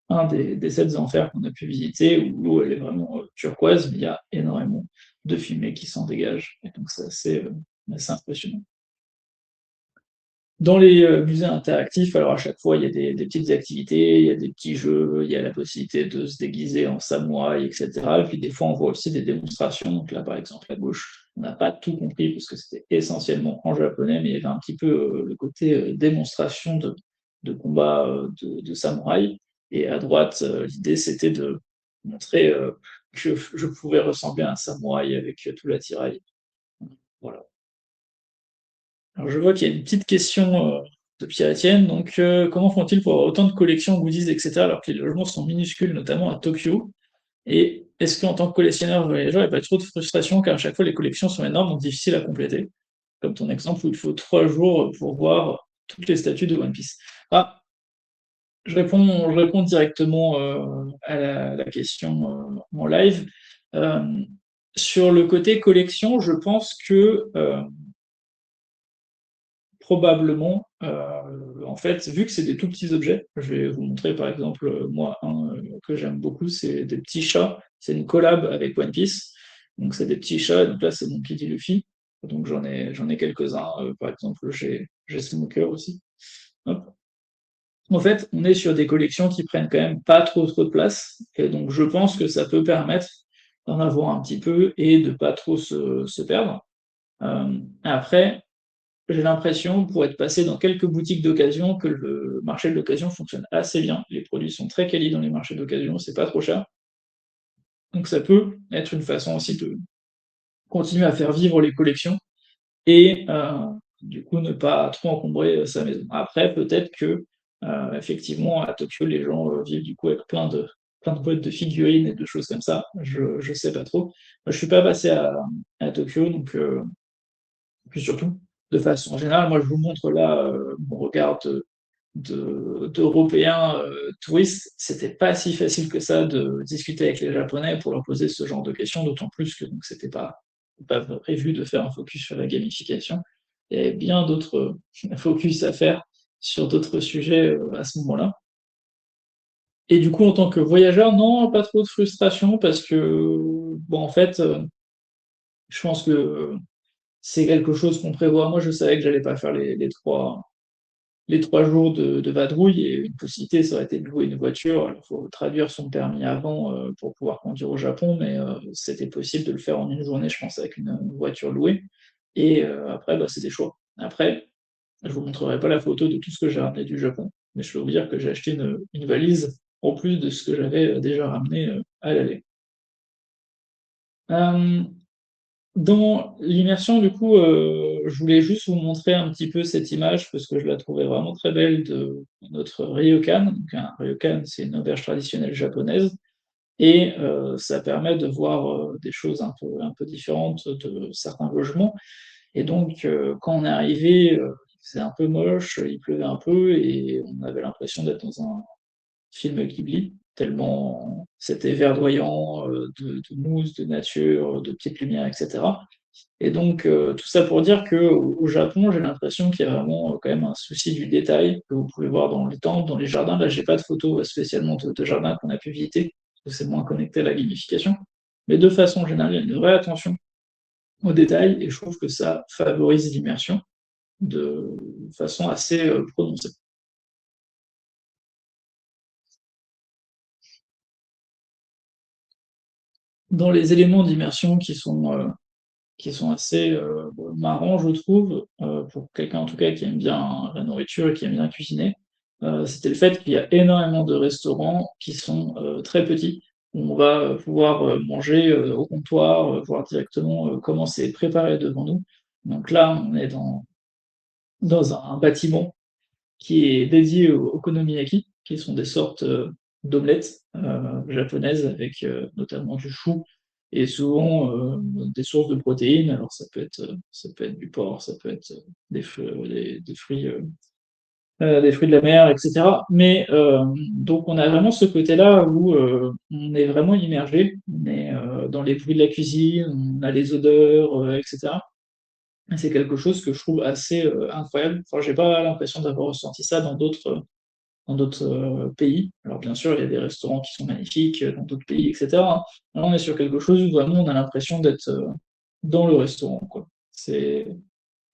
un des 7 enfers qu'on a pu visiter, où l'eau elle est vraiment turquoise, mais il y a énormément de fumée qui s'en dégage. Et donc c'est assez impressionnant. Dans les musées interactifs, alors à chaque fois, il y a des petites activités, il y a des petits jeux, il y a la possibilité de se déguiser en samouraï, etc. Et puis des fois, on voit aussi des démonstrations. Donc là, par exemple, à gauche, on n'a pas tout compris parce que c'était essentiellement en japonais, mais il y avait un petit peu le côté démonstration de combat de samouraï. Et à droite, l'idée, c'était de montrer que je pouvais ressembler à un samouraï avec tout l'attirail. Voilà. Alors, je vois qu'il y a une petite question de Pierre-Étienne. Donc, comment font-ils pour avoir autant de collections, goodies, etc., alors que les logements sont minuscules, notamment à Tokyo? Et est-ce qu'en tant que collectionneur voyageur, il n'y a pas trop de frustration car à chaque fois les collections sont énormes, donc difficiles à compléter? Comme ton exemple où il faut 3 jours pour voir toutes les statues de One Piece. Ah, je réponds directement à la question en live. Euh, sur le côté collection, je pense que probablement, en fait, vu que c'est des tout petits objets, je vais vous montrer par exemple, moi, un que j'aime beaucoup, c'est des petits chats. C'est une collab avec One Piece. Donc, c'est des petits chats. Donc là, c'est mon Kid Luffy. Donc, j'en ai quelques-uns. Par exemple, j'ai Smoker aussi. Hop. En fait, on est sur des collections qui prennent quand même pas trop de place, et donc je pense que ça peut permettre d'en avoir un petit peu et de pas trop se perdre. Après, j'ai l'impression, pour être passé dans quelques boutiques d'occasion, que le marché de l'occasion fonctionne assez bien. Les produits sont très quali dans les marchés d'occasion, c'est pas trop cher. Donc ça peut être une façon aussi de continuer à faire vivre les collections et du coup ne pas trop encombrer sa maison. Après, peut-être que effectivement à Tokyo, les gens vivent du coup avec plein de boîtes de figurines et de choses comme ça. Je sais pas trop. Moi, je suis pas passé à Tokyo, donc puis surtout, de façon générale, moi je vous montre là mon regard d'Européens touristes. C'était pas si facile que ça de discuter avec les Japonais pour leur poser ce genre de questions, d'autant plus que donc c'était pas prévu de faire un focus sur la gamification. Il y avait bien d'autres focus à faire sur d'autres sujets à ce moment-là. Et du coup, en tant que voyageur, non, pas trop de frustration parce que, bon, en fait, je pense que c'est quelque chose qu'on prévoit. Moi, je savais que j'allais pas faire les 3 jours de vadrouille et une possibilité, ça aurait été de louer une voiture. Il faut traduire son permis avant pour pouvoir conduire au Japon, mais c'était possible de le faire en une journée, je pense, avec une voiture louée. Et après, bah, c'est des choix. Après, je vous montrerai pas la photo de tout ce que j'ai ramené du Japon, mais je peux vous dire que j'ai acheté une valise en plus de ce que j'avais déjà ramené à l'aller. Euh, Dans l'immersion, du coup, je voulais juste vous montrer un petit peu cette image parce que je la trouvais vraiment très belle de notre ryokan. Donc, un ryokan, c'est une auberge traditionnelle japonaise et ça permet de voir des choses un peu différentes de certains logements. Et donc, quand on est arrivé, il faisait un peu moche, il pleuvait un peu et on avait l'impression d'être dans un film Ghibli, tellement c'était verdoyant de mousse, de nature, de petites lumières, etc. Et donc, tout ça pour dire qu'au Japon, j'ai l'impression qu'il y a vraiment quand même un souci du détail que vous pouvez voir dans les temples, dans les jardins. Là, j'ai pas de photos spécialement de jardins qu'on a pu visiter, parce que c'est moins connecté à la gamification. Mais de façon générale, il y a une vraie attention au détail et je trouve que ça favorise l'immersion de façon assez prononcée. Dans les éléments d'immersion qui sont assez marrants, je trouve, pour quelqu'un en tout cas qui aime bien la nourriture et qui aime bien cuisiner. C'était le fait qu'il y a énormément de restaurants qui sont très petits, où on va pouvoir manger au comptoir, voir directement comment c'est préparé devant nous. Donc là, on est dans un bâtiment qui est dédié aux okonomiyaki, qui sont des sortes d'omelettes japonaises avec notamment du chou et souvent des sources de protéines. Alors ça peut être du porc, ça peut être des fruits de la mer, etc. Mais donc on a vraiment ce côté-là où on est vraiment immergé, on est dans les bruits de la cuisine, on a les odeurs, etc. Et c'est quelque chose que je trouve assez incroyable. Enfin, j'ai pas l'impression d'avoir ressenti ça dans d'autres pays. Alors bien sûr, il y a des restaurants qui sont magnifiques dans d'autres pays, etc. Là, on est sur quelque chose où vraiment on a l'impression d'être dans le restaurant, quoi. Je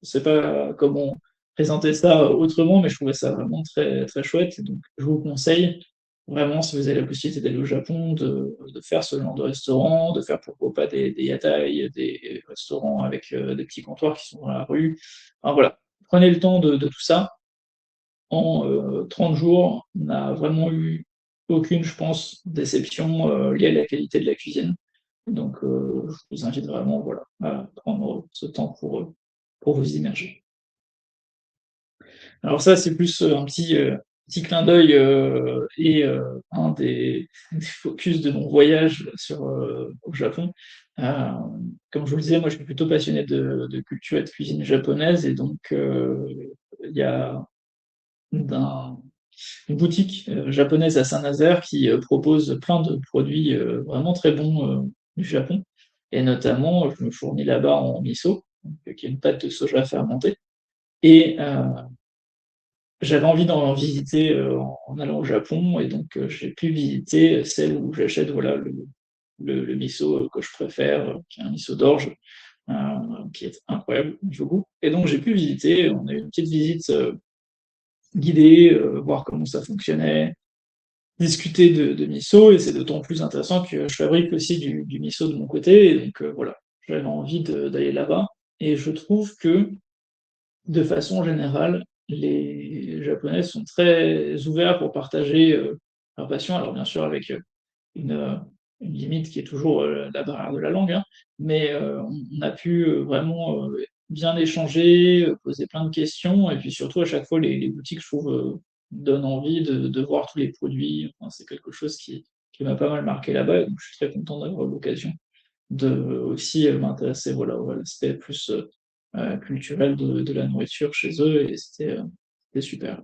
sais pas comment présenter ça autrement, mais je trouvais ça vraiment très, très chouette. Et donc, je vous conseille vraiment, si vous avez la possibilité d'aller au Japon, de faire ce genre de restaurant, de faire pourquoi pas des yatai, des restaurants avec des petits comptoirs qui sont dans la rue. Enfin, voilà, prenez le temps de tout ça en 30 jours, on n'a vraiment eu aucune, je pense, déception liée à la qualité de la cuisine. Donc, je vous invite vraiment voilà, à prendre ce temps pour vous immerger. Alors ça, c'est plus un petit clin d'œil et un des focus de mon voyage au Japon. Euh, Comme je vous le disais, moi, je suis plutôt passionné de culture et de cuisine japonaise, et donc il y a d'un une boutique japonaise à Saint-Nazaire qui propose plein de produits vraiment très bons du Japon. Et notamment, je me fournis là-bas en miso, donc, qui est une pâte de soja fermentée. Et j'avais envie d'en visiter en allant au Japon, et donc j'ai pu visiter celle où j'achète voilà, le miso que je préfère, qui est un miso d'orge, euh, qui est incroyable au niveau goût. Et donc j'ai pu visiter, on a eu une petite visite guider, voir comment ça fonctionnait, discuter de miso, et c'est d'autant plus intéressant que je fabrique aussi du miso de mon côté, et donc voilà, j'avais envie d'aller là-bas, et je trouve que de façon générale, les Japonais sont très ouverts pour partager leur passion. Alors bien sûr avec une, euh, une limite qui est toujours la barrière de la langue, hein, mais on a pu vraiment bien échanger, poser plein de questions, et puis surtout à chaque fois les boutiques, je trouve, donnent envie de voir tous les produits. Enfin, c'est quelque chose qui m'a pas mal marqué là-bas, et donc je suis très content d'avoir l'occasion de aussi m'intéresser, voilà, à l'aspect plus culturel de la nourriture chez eux, et c'était super.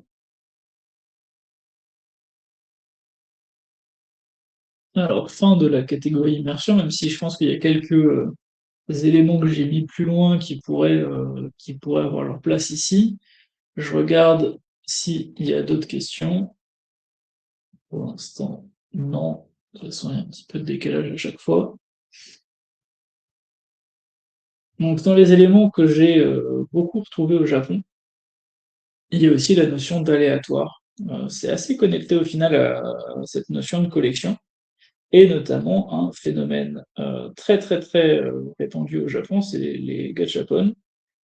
Alors, fin de la catégorie immersion, même si je pense qu'il y a quelques éléments que j'ai mis plus loin qui pourraient avoir leur place ici. Je regarde s'il y a d'autres questions. Pour l'instant, non. De toute façon, il y a un petit peu de décalage à chaque fois. Donc, dans les éléments que j'ai beaucoup retrouvés au Japon, il y a aussi la notion d'aléatoire. C'est assez connecté au final à cette notion de collection, et notamment un phénomène très très très répandu au Japon, c'est les gachapon.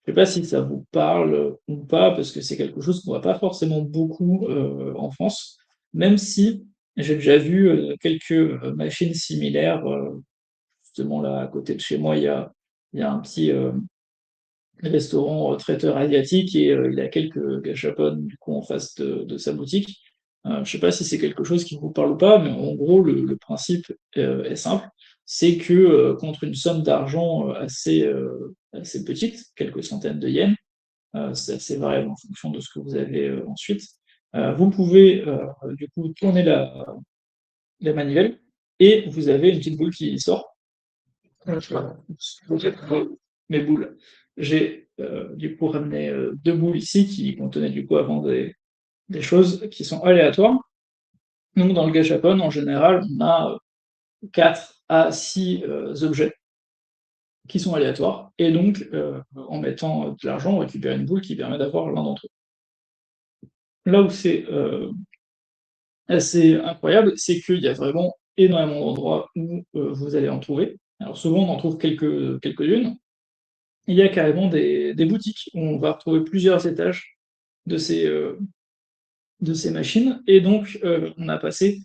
Je sais pas si ça vous parle ou pas, parce que c'est quelque chose qu'on voit pas forcément beaucoup en France, même si j'ai déjà vu quelques machines similaires. Justement, là, à côté de chez moi, il y a un petit restaurant traiteur asiatique, et il a quelques gachapon du coup en face de sa boutique. Je sais pas si c'est quelque chose qui vous parle ou pas, mais en gros, le principe est simple. C'est que contre une somme d'argent assez petite, quelques centaines de yens, c'est assez variable en fonction de ce que vous avez ensuite. Vous pouvez du coup tourner la manivelle, et vous avez une petite boule qui sort. Je vais mes boules. J'ai du coup ramené deux boules ici qui contenaient du coup avant des choses qui sont aléatoires. Donc dans le gachapon, en général, on a 4 à 6 objets qui sont aléatoires. Et donc, en mettant de l'argent, on récupère une boule qui permet d'avoir l'un d'entre eux. Là où c'est assez incroyable, c'est qu'il y a vraiment énormément d'endroits où vous allez en trouver. Alors souvent, on en trouve quelques-unes. Il y a carrément des boutiques où on va retrouver plusieurs étages de ces machines. Et donc, on a passé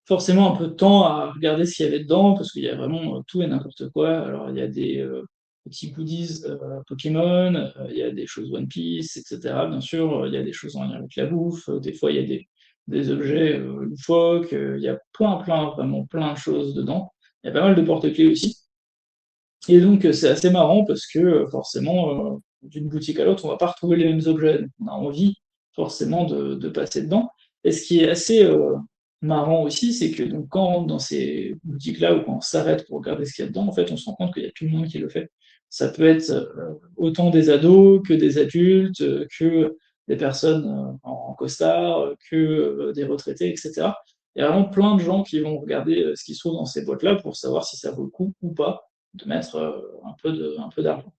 forcément un peu de temps à regarder ce qu'il y avait dedans, parce qu'il y a vraiment tout et n'importe quoi. Alors, il y a des petits goodies Pokémon, il y a des choses One Piece, etc. Bien sûr, il y a des choses en lien avec la bouffe, des fois, il y a des objets loufoques, il y a plein, vraiment plein de choses dedans. Il y a pas mal de porte-clés aussi. Et donc, c'est assez marrant parce que forcément, d'une boutique à l'autre, on va pas retrouver les mêmes objets. Donc, on a envie forcément de passer dedans. Et ce qui est assez marrant aussi, c'est que donc, quand on rentre dans ces boutiques-là, ou quand on s'arrête pour regarder ce qu'il y a dedans, en fait, on se rend compte qu'il y a tout le monde qui le fait. Ça peut être autant des ados que des adultes, que des personnes en costard, que des retraités, etc. Il y a vraiment plein de gens qui vont regarder ce qui se trouve dans ces boîtes-là pour savoir si ça vaut le coup ou pas de mettre un peu d'argent.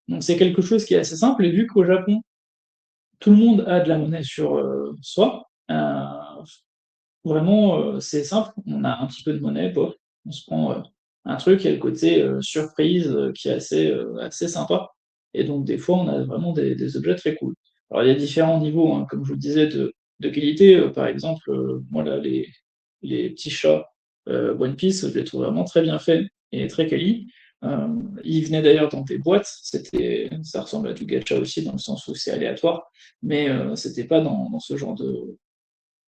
Donc c'est quelque chose qui est assez simple, et vu qu'au Japon, tout le monde a de la monnaie sur soi, vraiment c'est simple, on a un petit peu de monnaie, pof, on se prend un truc, il y a le côté surprise qui est assez sympa, et donc des fois on a vraiment des objets très cool. Alors il y a différents niveaux, hein, comme je vous le disais, de qualité. Par exemple, moi là, les petits chats One Piece, je les trouve vraiment très bien faits et très quali. Euh, Ils venaient d'ailleurs dans des boîtes, ça ressemble à du gacha aussi dans le sens où c'est aléatoire, mais c'était pas dans ce genre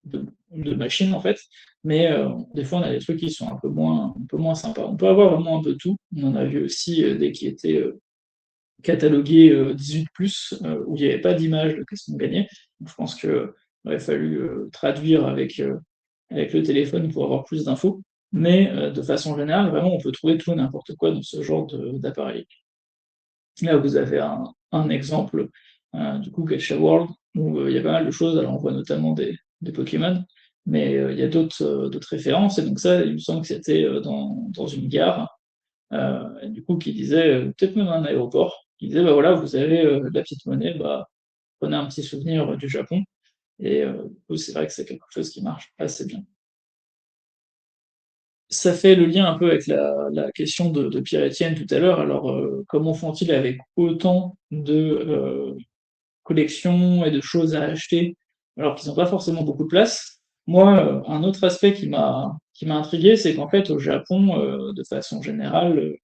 de machine en fait. Mais des fois on a des trucs qui sont un peu moins sympas. On peut avoir vraiment un peu tout. On en a vu aussi des qui étaient catalogués 18+, où il n'y avait pas d'image de qu'est-ce qu'on gagnait. Donc, je pense qu'il aurait fallu traduire avec le téléphone pour avoir plus d'infos. Mais de façon générale, vraiment, on peut trouver tout et n'importe quoi dans ce genre d'appareil. Là, vous avez un exemple du coup Gacha World, où il y a pas mal de choses. Alors, on voit notamment des Pokémon, mais il y a d'autres références. Et donc, ça, il me semble que c'était dans une gare, et du coup, qui disait, peut-être même un aéroport, qui disait bah voilà, vous avez de la petite monnaie, bah, prenez un petit souvenir du Japon. et du coup, c'est vrai que c'est quelque chose qui marche assez bien. Ça fait le lien un peu avec la question de Pierre-Étienne tout à l'heure. Alors, comment font-ils avec autant de, collections et de choses à acheter, alors qu'ils n'ont pas forcément beaucoup de place? Moi, un autre aspect qui m'a intrigué, c'est qu'en fait, au Japon, de façon générale,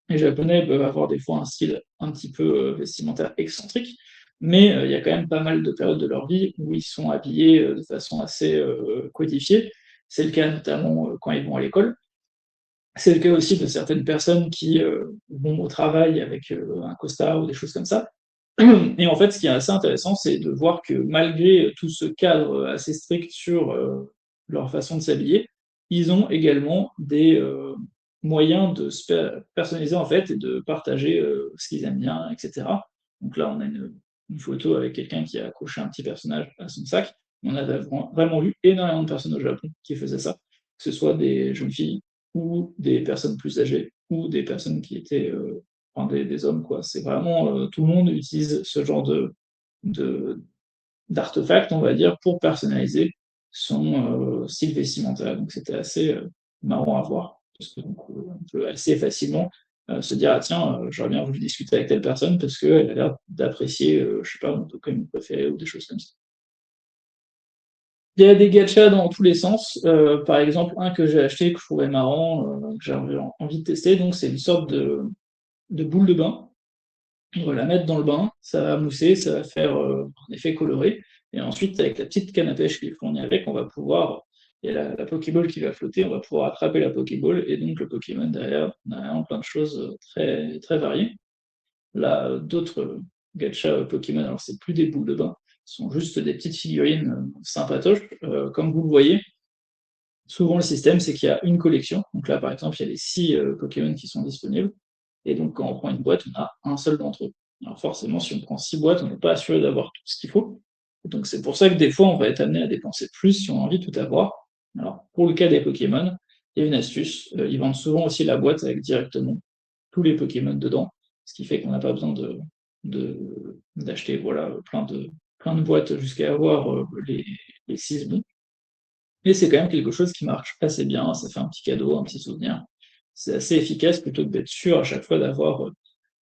les Japonais peuvent avoir des fois un style un petit peu, vestimentaire excentrique, mais il y a quand même pas mal de périodes de leur vie où ils sont habillés, de façon assez, codifiée. C'est le cas notamment, quand ils vont à l'école. C'est le cas aussi de certaines personnes qui, vont au travail avec, un costard ou des choses comme ça. Et en fait, ce qui est assez intéressant, c'est de voir que malgré tout ce cadre assez strict sur, leur façon de s'habiller, ils ont également des, moyens de se personnaliser, en fait, et de partager, ce qu'ils aiment bien et cetera. Donc là, on a une photo avec quelqu'un qui a accroché un petit personnage à son sac. On a vraiment vu énormément de personnes au Japon qui faisaient ça, que ce soit des jeunes filles ou des personnes plus âgées ou des personnes qui étaient, enfin des hommes, quoi. C'est vraiment, tout le monde utilise ce genre de d'artefact, on va dire, pour personnaliser son, style vestimentaire. Donc c'était assez, marrant à voir parce que donc, on peut assez facilement, se dire: «Ah tiens, j'aurais bien voulu discuter avec telle personne parce qu'elle a l'air d'apprécier, je sais pas, mon Pokémon préféré» ou des choses comme ça. Il y a des gachas dans tous les sens, par exemple, un que j'ai acheté, que je trouvais marrant, que j'avais envie de tester, donc c'est une sorte de boule de bain. On va la mettre dans le bain, ça va mousser, ça va faire, un effet coloré, et ensuite avec la petite canne à pêche qui est fournie avec, on va pouvoir il y a la pokéball qui va flotter, on va pouvoir attraper la pokéball et donc le Pokémon derrière. On a vraiment plein de choses, très très variées. Là, d'autres, gachas, Pokémon, alors c'est plus des boules de bain, ce sont juste des petites figurines, sympatoches. Comme vous le voyez, souvent le système, c'est qu'il y a une collection. Donc là, par exemple, il y a les 6 Pokémon qui sont disponibles, et donc quand on prend une boîte, on a un seul d'entre eux. Alors forcément, si on prend 6 boîtes, on n'est pas assuré d'avoir tout ce qu'il faut. Et donc c'est pour ça que des fois, on va être amené à dépenser plus si on a envie de tout avoir. Alors pour le cas des Pokémon, il y a une astuce, ils vendent souvent aussi la boîte avec directement tous les Pokémon dedans, ce qui fait qu'on n'a pas besoin d'acheter, voilà, plein de boîtes jusqu'à avoir, les 6 bons. Et c'est quand même quelque chose qui marche assez bien, ça fait un petit cadeau, un petit souvenir. C'est assez efficace plutôt que d'être sûr à chaque fois d'avoir,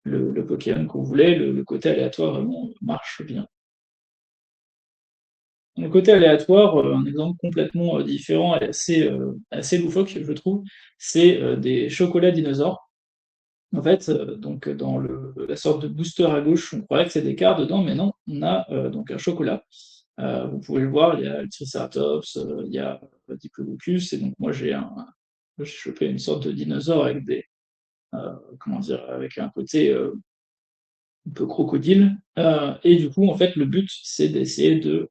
le Pokémon qu'on voulait, le côté aléatoire vraiment marche bien. Le côté aléatoire, un exemple complètement, différent et assez loufoque, je trouve, c'est, des chocolats dinosaures. En fait, donc dans la sorte de booster à gauche, on croirait que c'est des cartes dedans, mais non, on a, donc un chocolat. Vous pouvez le voir, il y a le Triceratops, il y a Diplodocus, et donc moi j'ai chopé une sorte de dinosaure avec comment dire? Avec un côté, un peu crocodile, et du coup, en fait, le but, c'est d'essayer de,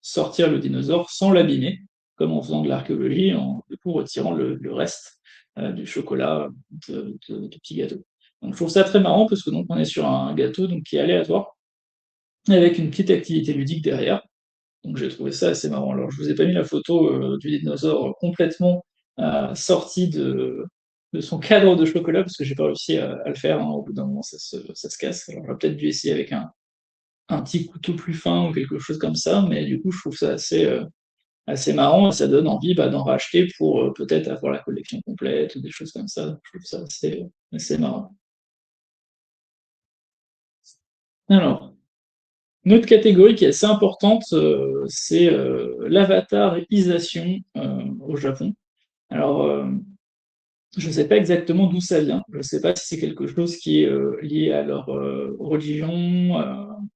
sortir le dinosaure sans l'abîmer, comme en faisant de l'archéologie, en du coup retirant le reste, du chocolat, du petit gâteau. Donc je trouve ça très marrant parce que donc on est sur un gâteau donc qui est aléatoire, avec une petite activité ludique derrière. Donc j'ai trouvé ça assez marrant. Alors je vous ai pas mis la photo, du dinosaure complètement, sorti de son cadre de chocolat parce que j'ai pas réussi à le faire, hein. Au bout d'un moment ça se casse. Alors j'aurais peut-être dû essayer avec un petit couteau plus fin ou quelque chose comme ça, mais du coup je trouve ça assez marrant et ça donne envie, bah, d'en racheter pour, peut-être avoir la collection complète ou des choses comme ça. Je trouve ça assez marrant. Alors, une autre catégorie qui est assez importante, c'est, l'avatarisation, au Japon. Alors, je ne sais pas exactement d'où ça vient. Je ne sais pas si c'est quelque chose qui est, lié à leur, religion,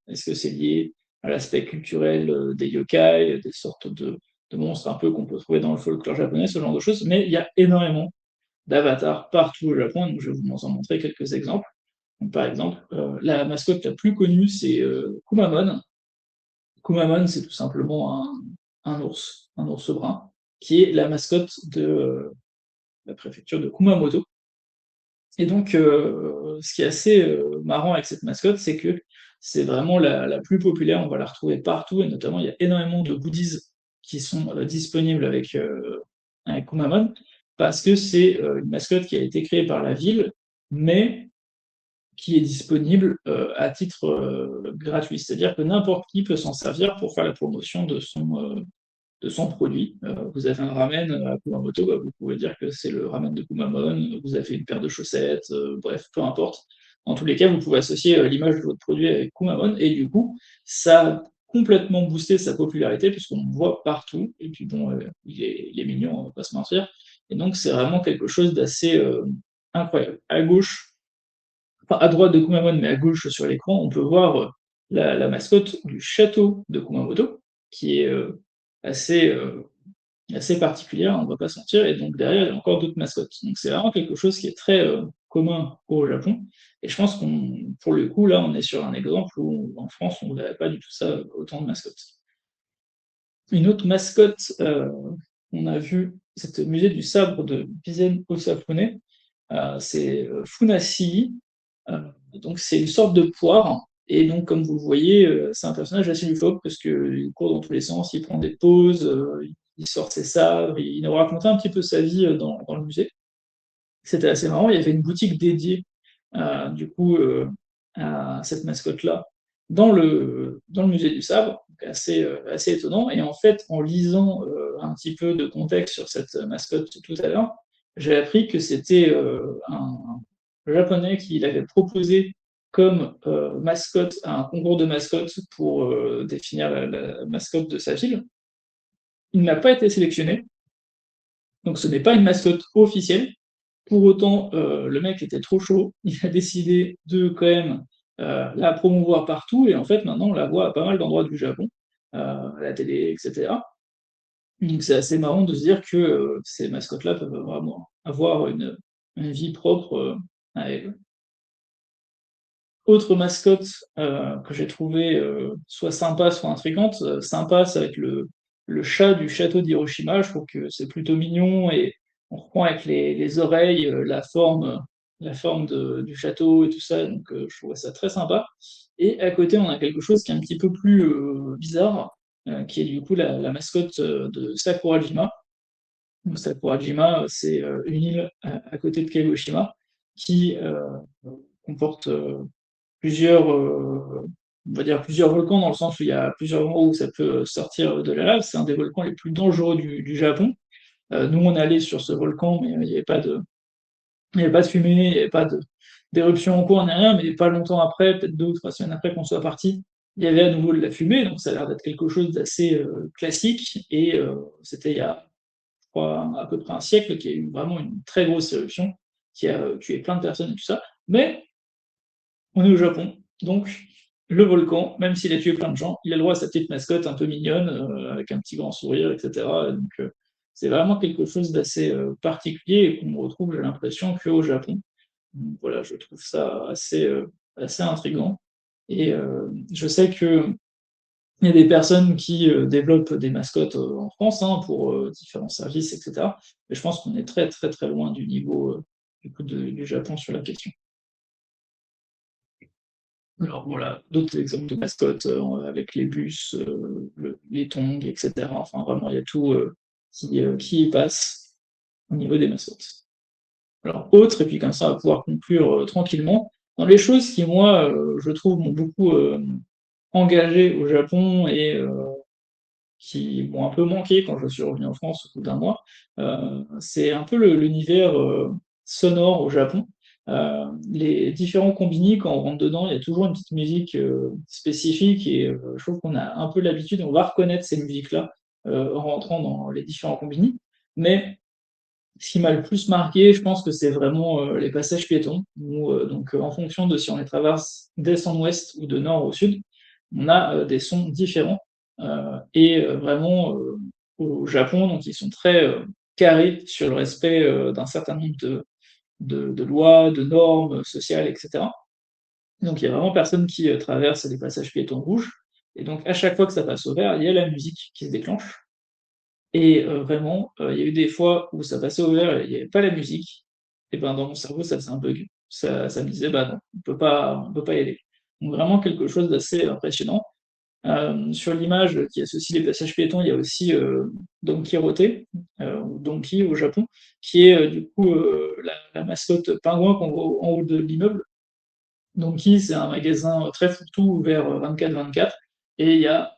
est-ce que c'est lié à l'aspect culturel, des yokai, des sortes de monstres un peu qu'on peut trouver dans le folklore japonais, ce genre de choses, mais il y a énormément d'avatars partout au Japon, donc je vais vous en montrer quelques exemples. Donc par exemple, la mascotte la plus connue, c'est, Kumamon. Kumamon, c'est tout simplement un ours brun, qui est la mascotte de, la préfecture de Kumamoto. Et donc, ce qui est assez, marrant avec cette mascotte, c'est que c'est vraiment la plus populaire, on va la retrouver partout et notamment il y a énormément de goodies qui sont, disponibles avec Kumamon parce que c'est, une mascotte qui a été créée par la ville, mais qui est disponible à titre gratuit. C'est-à-dire que n'importe qui peut s'en servir pour faire la promotion de son produit. Vous avez un ramen à Kumamoto, bah, vous pouvez dire que c'est le ramen de Kumamon, vous avez une paire de chaussettes, bref, peu importe. En tous les cas, vous pouvez associer l'image de votre produit avec Kumamon, et du coup, ça a complètement boosté sa popularité, puisqu'on le voit partout, et puis bon, il est mignon, on va pas se mentir, et donc c'est vraiment quelque chose d'assez incroyable. À gauche, enfin à droite de Kumamon, mais à gauche sur l'écran, on peut voir la mascotte du château de Kumamoto, qui est assez, assez particulière, on va pas se mentir, et donc derrière, il y a encore d'autres mascottes. Donc c'est vraiment quelque chose qui est très commun au Japon, et je pense qu'on, pour le coup, là, on est sur un exemple où en France, on n'avait pas du tout ça, autant de mascottes. Une autre mascotte, on a vu, c'est le musée du sabre de Bizen Osafune, c'est Funasi. Donc c'est une sorte de poire. Et donc, comme vous le voyez, c'est un personnage assez loufoque parce qu'il court dans tous les sens, il prend des pauses, il sort ses sabres, il nous racontait un petit peu sa vie dans le musée. C'était assez marrant. Il y avait une boutique dédiée, du coup, à cette mascotte-là dans le musée du sabre. Donc assez, assez étonnant. Et en fait, en lisant un petit peu de contexte sur cette mascotte tout à l'heure, j'ai appris que c'était un japonais qui l'avait proposé comme mascotte à un concours de mascottes pour définir la mascotte de sa ville. Il n'a pas été sélectionné, donc ce n'est pas une mascotte officielle. Pour autant, le mec était trop chaud, il a décidé de quand même la promouvoir partout, et en fait maintenant on la voit à pas mal d'endroits du Japon, à la télé, etc. Donc c'est assez marrant de se dire que ces mascottes-là peuvent vraiment avoir une vie propre à elles. Autre mascotte que j'ai trouvé soit sympa, soit intrigante. Sympa, ça va être le chat du château d'Hiroshima. Je trouve que c'est plutôt mignon et on reprend avec les oreilles, la forme du château et tout ça. Donc je trouvais ça très sympa. Et à côté, on a quelque chose qui est un petit peu plus bizarre, qui est du coup la mascotte de Sakurajima. Donc, Sakurajima, c'est une île à côté de Kagoshima qui comporte plusieurs, on va dire plusieurs volcans dans le sens où il y a plusieurs endroits où ça peut sortir de la lave. C'est un des volcans les plus dangereux du Japon. Nous, on est allé sur ce volcan, mais il y avait pas de fumée, il n'y avait pas d'éruption en cours, ni rien. Mais pas longtemps après, peut-être 2 ou 3 semaines après qu'on soit parti, il y avait à nouveau de la fumée. Donc ça a l'air d'être quelque chose d'assez classique. Et c'était il y a, je crois, à peu près un siècle qu'il y a eu vraiment une très grosse éruption qui a tué plein de personnes et tout ça. Mais on est au Japon, donc le volcan, même s'il a tué plein de gens, il a le droit à sa petite mascotte un peu mignonne, avec un petit grand sourire, etc. Donc c'est vraiment quelque chose d'assez particulier et qu'on retrouve, j'ai l'impression, qu'au Japon. Donc, voilà, je trouve ça assez, assez intriguant. Et je sais qu'il y a des personnes qui développent des mascottes en France hein, pour différents services, etc. Mais je pense qu'on est très très très loin du niveau du coup, du Japon sur la question. Alors voilà, d'autres exemples de mascottes avec les bus, les tongs, etc. Enfin vraiment, il y a tout qui y passe au niveau des mascottes. Alors autre, et puis comme ça on va pouvoir conclure tranquillement, dans les choses qui moi, je trouve, m'ont beaucoup engagé au Japon et qui m'ont un peu manqué quand je suis revenu en France au bout d'un mois, c'est un peu l'univers sonore au Japon. Les différents combini, quand on rentre dedans, il y a toujours une petite musique spécifique et je trouve qu'on a un peu l'habitude, on va reconnaître ces musiques-là en rentrant dans les différents combini. Mais ce qui m'a le plus marqué, je pense que c'est vraiment les passages piétons, où donc en fonction de si on les traverse d'est en ouest ou de nord au sud, on a des sons différents. Et vraiment au Japon, donc ils sont très carrés sur le respect d'un certain nombre de lois, de normes sociales, etc. Donc il y a vraiment personne qui traverse les passages piétons rouges. Et donc à chaque fois que ça passe au vert, il y a la musique qui se déclenche. Et vraiment, il y a eu des fois où ça passait au vert et il n'y avait pas la musique, et ben dans mon cerveau, ça faisait un bug. Ça me disait: «Bah non, on peut pas y aller». Donc vraiment quelque chose d'assez impressionnant. Sur l'image qui associe les passages piétons, il y a aussi, Don Quirote, ou Donkey au Japon, qui est, du coup, la mascotte pingouin qu'on voit en haut de l'immeuble. Donkey, c'est un magasin très fourre-tout ouvert 24/24 et il y a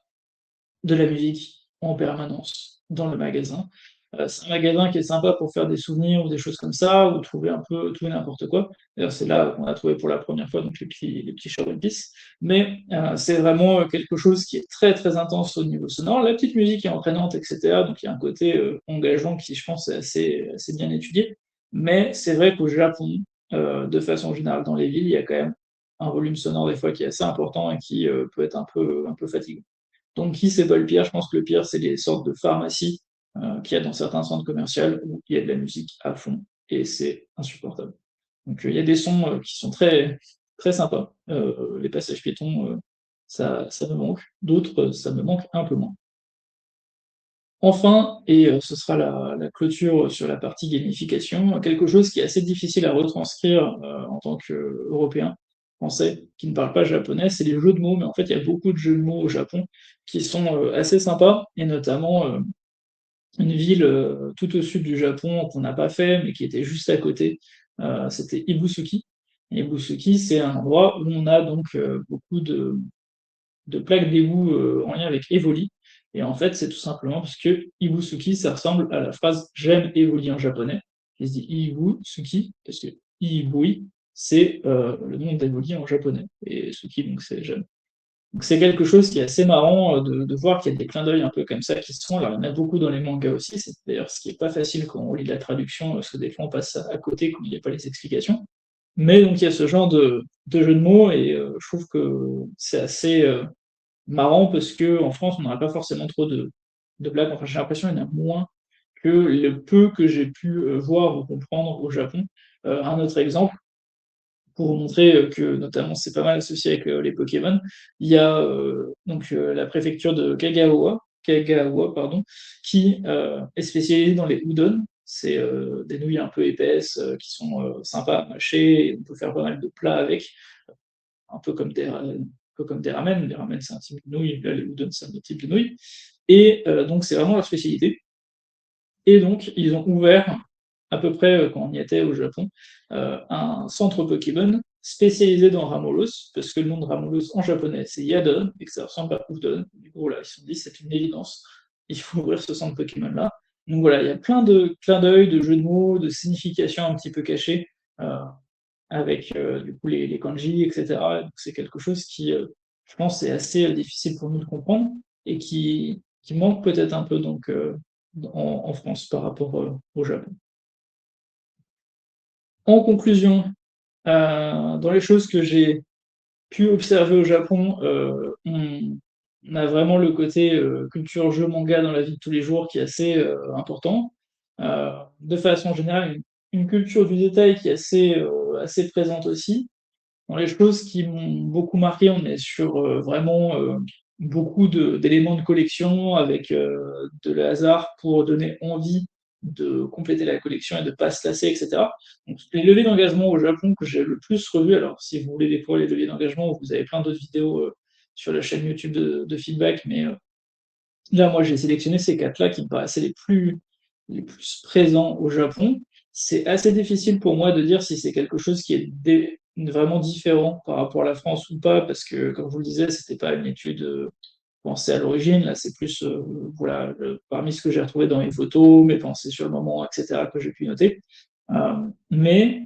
de la musique en permanence dans le magasin. C'est un magasin qui est sympa pour faire des souvenirs ou des choses comme ça, ou trouver un peu tout et n'importe quoi. D'ailleurs, c'est là qu'on a trouvé pour la première fois donc les petits chats One Piece. Mais c'est vraiment quelque chose qui est très très intense au niveau sonore. La petite musique est entraînante, etc. Donc il y a un côté engageant qui, je pense, est assez bien étudié. Mais c'est vrai qu'au Japon, de façon générale, dans les villes, il y a quand même un volume sonore des fois qui est assez important et qui peut être un peu fatigant. Donc, qui c'est pas le pire? Je pense que le pire, c'est les sortes de pharmacies qu'il y a dans certains centres commerciaux où il y a de la musique à fond et c'est insupportable. Donc, il y a des sons qui sont très, très sympas. Les passages piétons, ça me manque. D'autres, ça me manque un peu moins. Enfin, et ce sera la clôture sur la partie gamification, quelque chose qui est assez difficile à retranscrire en tant qu'Européen, Français, qui ne parle pas japonais, c'est les jeux de mots. Mais en fait, il y a beaucoup de jeux de mots au Japon qui sont assez sympas, et notamment une ville tout au sud du Japon qu'on n'a pas fait, mais qui était juste à côté, c'était Ibusuki. Et Ibusuki, c'est un endroit où on a donc beaucoup de plaques d'égout en lien avec Evoli. Et en fait, c'est tout simplement parce que Ibusuki, ça ressemble à la phrase j'aime Evoli en japonais. Il se dit Ibusuki, parce que Ibui, c'est le nom d'Evoli en japonais. Et Suki, donc c'est j'aime. Donc c'est quelque chose qui est assez marrant de voir qu'il y a des clins d'œil un peu comme ça qui se font. Alors il y en a beaucoup dans les mangas aussi, c'est d'ailleurs ce qui est pas facile quand on lit la traduction, parce que des fois on passe à côté quand il n'y a pas les explications. Mais donc il y a ce genre de jeu de mots et je trouve que c'est assez marrant parce qu'en France, on n'aurait pas forcément trop de blagues. Enfin, j'ai l'impression qu'il y en a moins que le peu que j'ai pu voir ou comprendre au Japon. Un autre exemple, pour vous montrer que notamment c'est pas mal associé avec les Pokémon, il y a donc la préfecture de Kagawa pardon, qui est spécialisée dans les udon. C'est des nouilles un peu épaisses qui sont sympas à mâcher. Et on peut faire pas mal de plats avec, un peu comme des ramen. Les ramen, c'est un type de nouilles, là, les udon, c'est un autre type de nouilles. Et donc, c'est vraiment leur spécialité. Et donc, ils ont ouvert, à peu près quand on y était au Japon, un centre Pokémon spécialisé dans Ramolos, parce que le nom de Ramolos en japonais, c'est Yadon, et que ça ressemble à Udon. Du coup, voilà, ils se sont dit, c'est une évidence, il faut ouvrir ce centre Pokémon-là. Donc voilà, il y a plein de clins d'œil, de jeux de mots, de significations un petit peu cachées. Avec du coup les kanji, etc. Donc c'est quelque chose qui, je pense, est assez difficile pour nous de comprendre et qui manque peut-être un peu donc en France par rapport au Japon. En conclusion, dans les choses que j'ai pu observer au Japon, on a vraiment le côté culture jeu manga dans la vie de tous les jours qui est assez important. De façon générale, une culture du détail qui est assez présente aussi. Dans les choses qui m'ont beaucoup marqué, on est sur vraiment beaucoup d'éléments de collection avec de le hasard pour donner envie de compléter la collection et de ne pas se lasser, etc. Donc, les leviers d'engagement au Japon que j'ai le plus revu, alors si vous voulez découvrir les leviers d'engagement, vous avez plein d'autres vidéos sur la chaîne YouTube de feedback, mais là, moi, j'ai sélectionné ces quatre-là qui me paraissaient les plus présents au Japon. C'est assez difficile pour moi de dire si c'est quelque chose qui est vraiment différent par rapport à la France ou pas, parce que, comme je vous le disais, c'était pas une étude pensée à l'origine. Là, c'est plus, voilà, parmi ce que j'ai retrouvé dans mes photos, mes pensées sur le moment, etc., que j'ai pu noter. Mais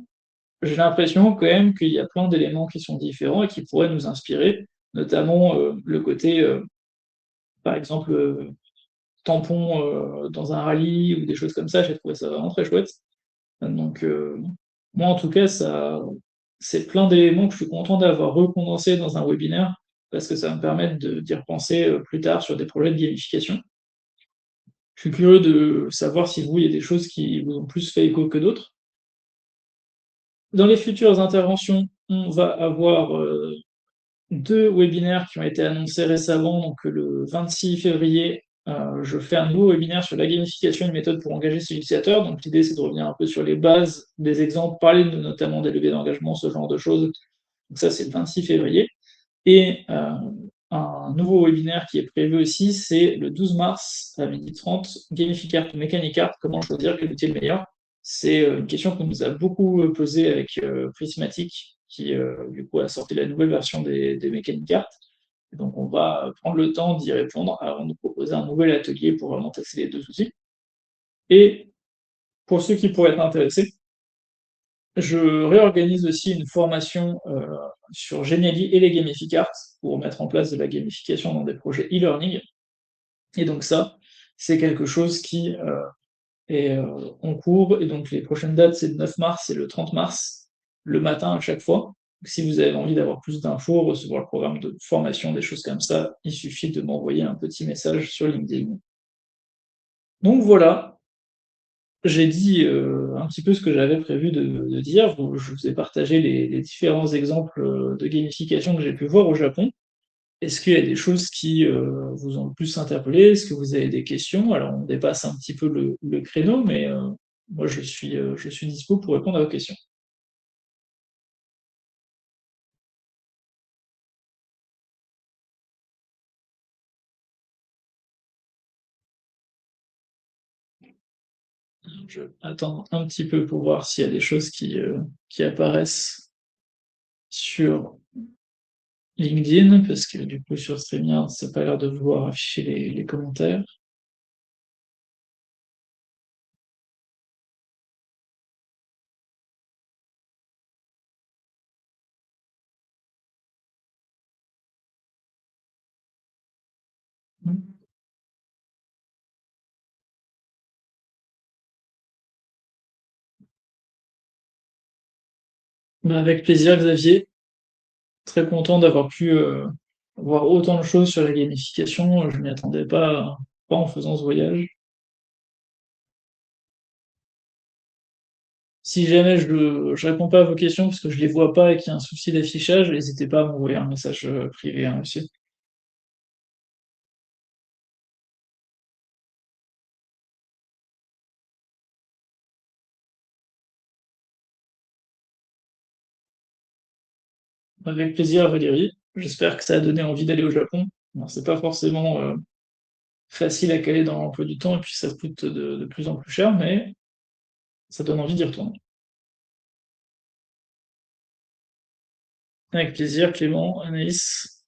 j'ai l'impression quand même qu'il y a plein d'éléments qui sont différents et qui pourraient nous inspirer, notamment le côté, par exemple, tampons dans un rallye ou des choses comme ça. J'ai trouvé ça vraiment très chouette. Donc, moi, en tout cas, c'est plein d'éléments que je suis content d'avoir recondensés dans un webinaire parce que ça va me permettre d'y repenser plus tard sur des projets de gamification. Je suis curieux de savoir si vous, il y a des choses qui vous ont plus fait écho que d'autres. Dans les futures interventions, on va avoir deux webinaires qui ont été annoncés récemment. Donc, le 26 février, je fais un nouveau webinaire sur la gamification, une méthode pour engager ses utilisateurs. Donc, l'idée, c'est de revenir un peu sur les bases des exemples, parler notamment des leviers d'engagement, ce genre de choses. Donc, ça, c'est le 26 février. Et un nouveau webinaire qui est prévu aussi, c'est le 12 mars à 12h30, Gamificart ou Mechanicart, comment choisir quel outil est le meilleur. C'est une question qu'on nous a beaucoup posée avec Prismatic, qui du coup a sorti la nouvelle version des mécaniques art. Et donc on va prendre le temps d'y répondre avant de proposer un nouvel atelier pour vraiment tester les deux outils. Et pour ceux qui pourraient être intéressés, je réorganise aussi une formation sur Geniali et les gamificards pour mettre en place de la gamification dans des projets e-learning. Et donc ça, c'est quelque chose qui est en cours. Et donc les prochaines dates, c'est le 9 mars et le 30 mars, le matin à chaque fois. Donc, si vous avez envie d'avoir plus d'infos, recevoir le programme de formation, des choses comme ça, il suffit de m'envoyer un petit message sur LinkedIn. Donc voilà, j'ai dit un petit peu ce que j'avais prévu de dire. Je vous ai partagé les différents exemples de gamification que j'ai pu voir au Japon. Est-ce qu'il y a des choses qui vous ont le plus interpellé? Est-ce que vous avez des questions? Alors, on dépasse un petit peu le créneau, mais moi, je suis dispo pour répondre à vos questions. Je attends un petit peu pour voir s'il y a des choses qui apparaissent sur LinkedIn, parce que du coup, sur StreamYard, ça n'a pas l'air de vouloir afficher les commentaires. Ben, avec plaisir, Xavier. Très content d'avoir pu voir autant de choses sur la gamification. Je m'y attendais pas en faisant ce voyage. Si jamais je réponds pas à vos questions parce que je les vois pas et qu'il y a un souci d'affichage, n'hésitez pas à m'envoyer un message privé, hein, aussi. Avec plaisir, Valérie. J'espère que ça a donné envie d'aller au Japon. Bon, c'est pas forcément facile à caler dans l'emploi du temps et puis ça coûte de plus en plus cher, mais ça donne envie d'y retourner. Avec plaisir, Clément, Anaïs,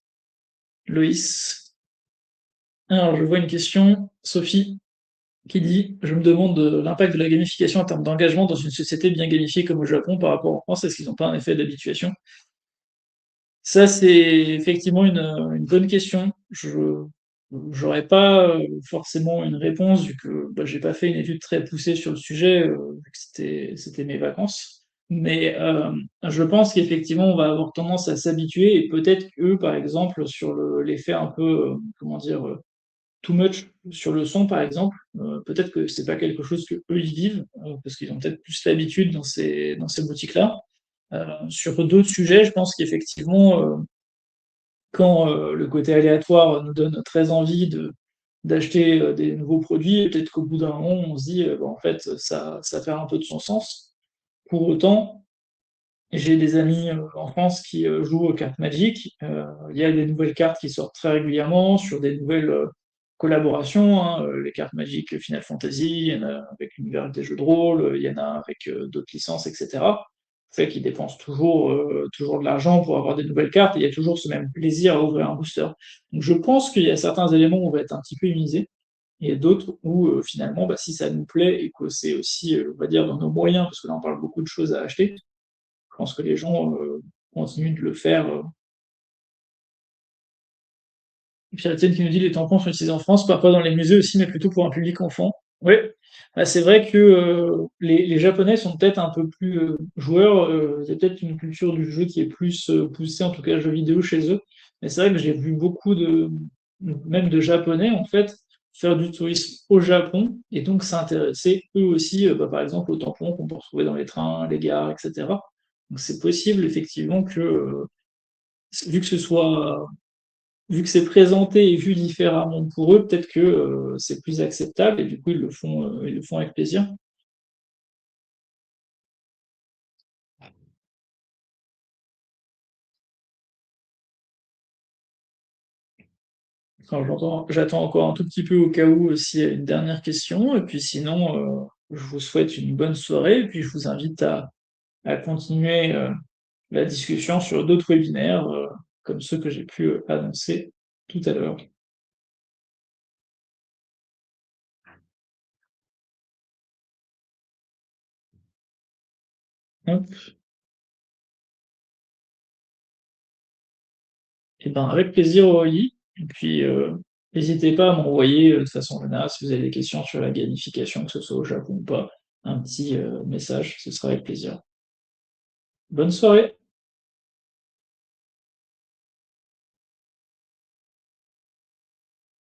Loïs. Alors, je vois une question. Sophie qui dit: Je me demande l'impact de la gamification en termes d'engagement dans une société bien gamifiée comme au Japon par rapport en France. Est-ce qu'ils n'ont pas un effet d'habituation? Ça, c'est effectivement une bonne question. Je n'aurais pas forcément une réponse vu que bah, j'ai pas fait une étude très poussée sur le sujet, vu que c'était mes vacances. Mais je pense qu'effectivement, on va avoir tendance à s'habituer et peut-être qu'eux, par exemple, sur l'effet un peu, comment dire, too much sur le son, par exemple, peut-être que c'est pas quelque chose que eux ils vivent, parce qu'ils ont peut-être plus l'habitude dans ces boutiques-là. Sur d'autres sujets, je pense qu'effectivement, quand le côté aléatoire nous donne très envie d'acheter des nouveaux produits, peut-être qu'au bout d'un moment, on se dit, bah, en fait, ça perd un peu de son sens. Pour autant, j'ai des amis en France qui jouent aux cartes Magic. Il y a des nouvelles cartes qui sortent très régulièrement sur des nouvelles collaborations, hein. Les cartes Magic Final Fantasy, il y en a avec l'univers des jeux de rôle, il y en a avec d'autres licences, etc. Fait qu'ils dépensent toujours de l'argent pour avoir des nouvelles cartes et il y a toujours ce même plaisir à ouvrir un booster. Donc je pense qu'il y a certains éléments où on va être un petit peu immunisé et d'autres où finalement, bah, si ça nous plaît et que c'est aussi, on va dire, dans nos moyens, parce que là on parle beaucoup de choses à acheter, je pense que les gens continuent de le faire. Et puis il y a Étienne qui nous dit les tampons sont utilisés en France, parfois dans les musées aussi, mais plutôt pour un public enfant. Oui, bah, c'est vrai que les Japonais sont peut-être un peu plus joueurs. Il y a peut-être une culture du jeu qui est plus poussée, en tout cas jeux vidéo chez eux. Mais c'est vrai que j'ai vu beaucoup même de Japonais en fait, faire du tourisme au Japon et donc s'intéresser eux aussi, bah, par exemple, aux tampons qu'on peut retrouver dans les trains, les gares, etc. Donc c'est possible effectivement que vu que ce soit vu que c'est présenté et vu différemment pour eux, peut-être que c'est plus acceptable et du coup ils le font avec plaisir. Enfin, j'attends encore un tout petit peu au cas où s'il y a une dernière question, et puis sinon, je vous souhaite une bonne soirée, et puis je vous invite à continuer la discussion sur d'autres webinaires, comme ceux que j'ai pu annoncer tout à l'heure. Hop. Et ben, avec plaisir, Aurélie. Et puis, n'hésitez pas à m'envoyer, de façon générale, si vous avez des questions sur la gamification, que ce soit au Japon ou pas, un petit message, ce sera avec plaisir. Bonne soirée!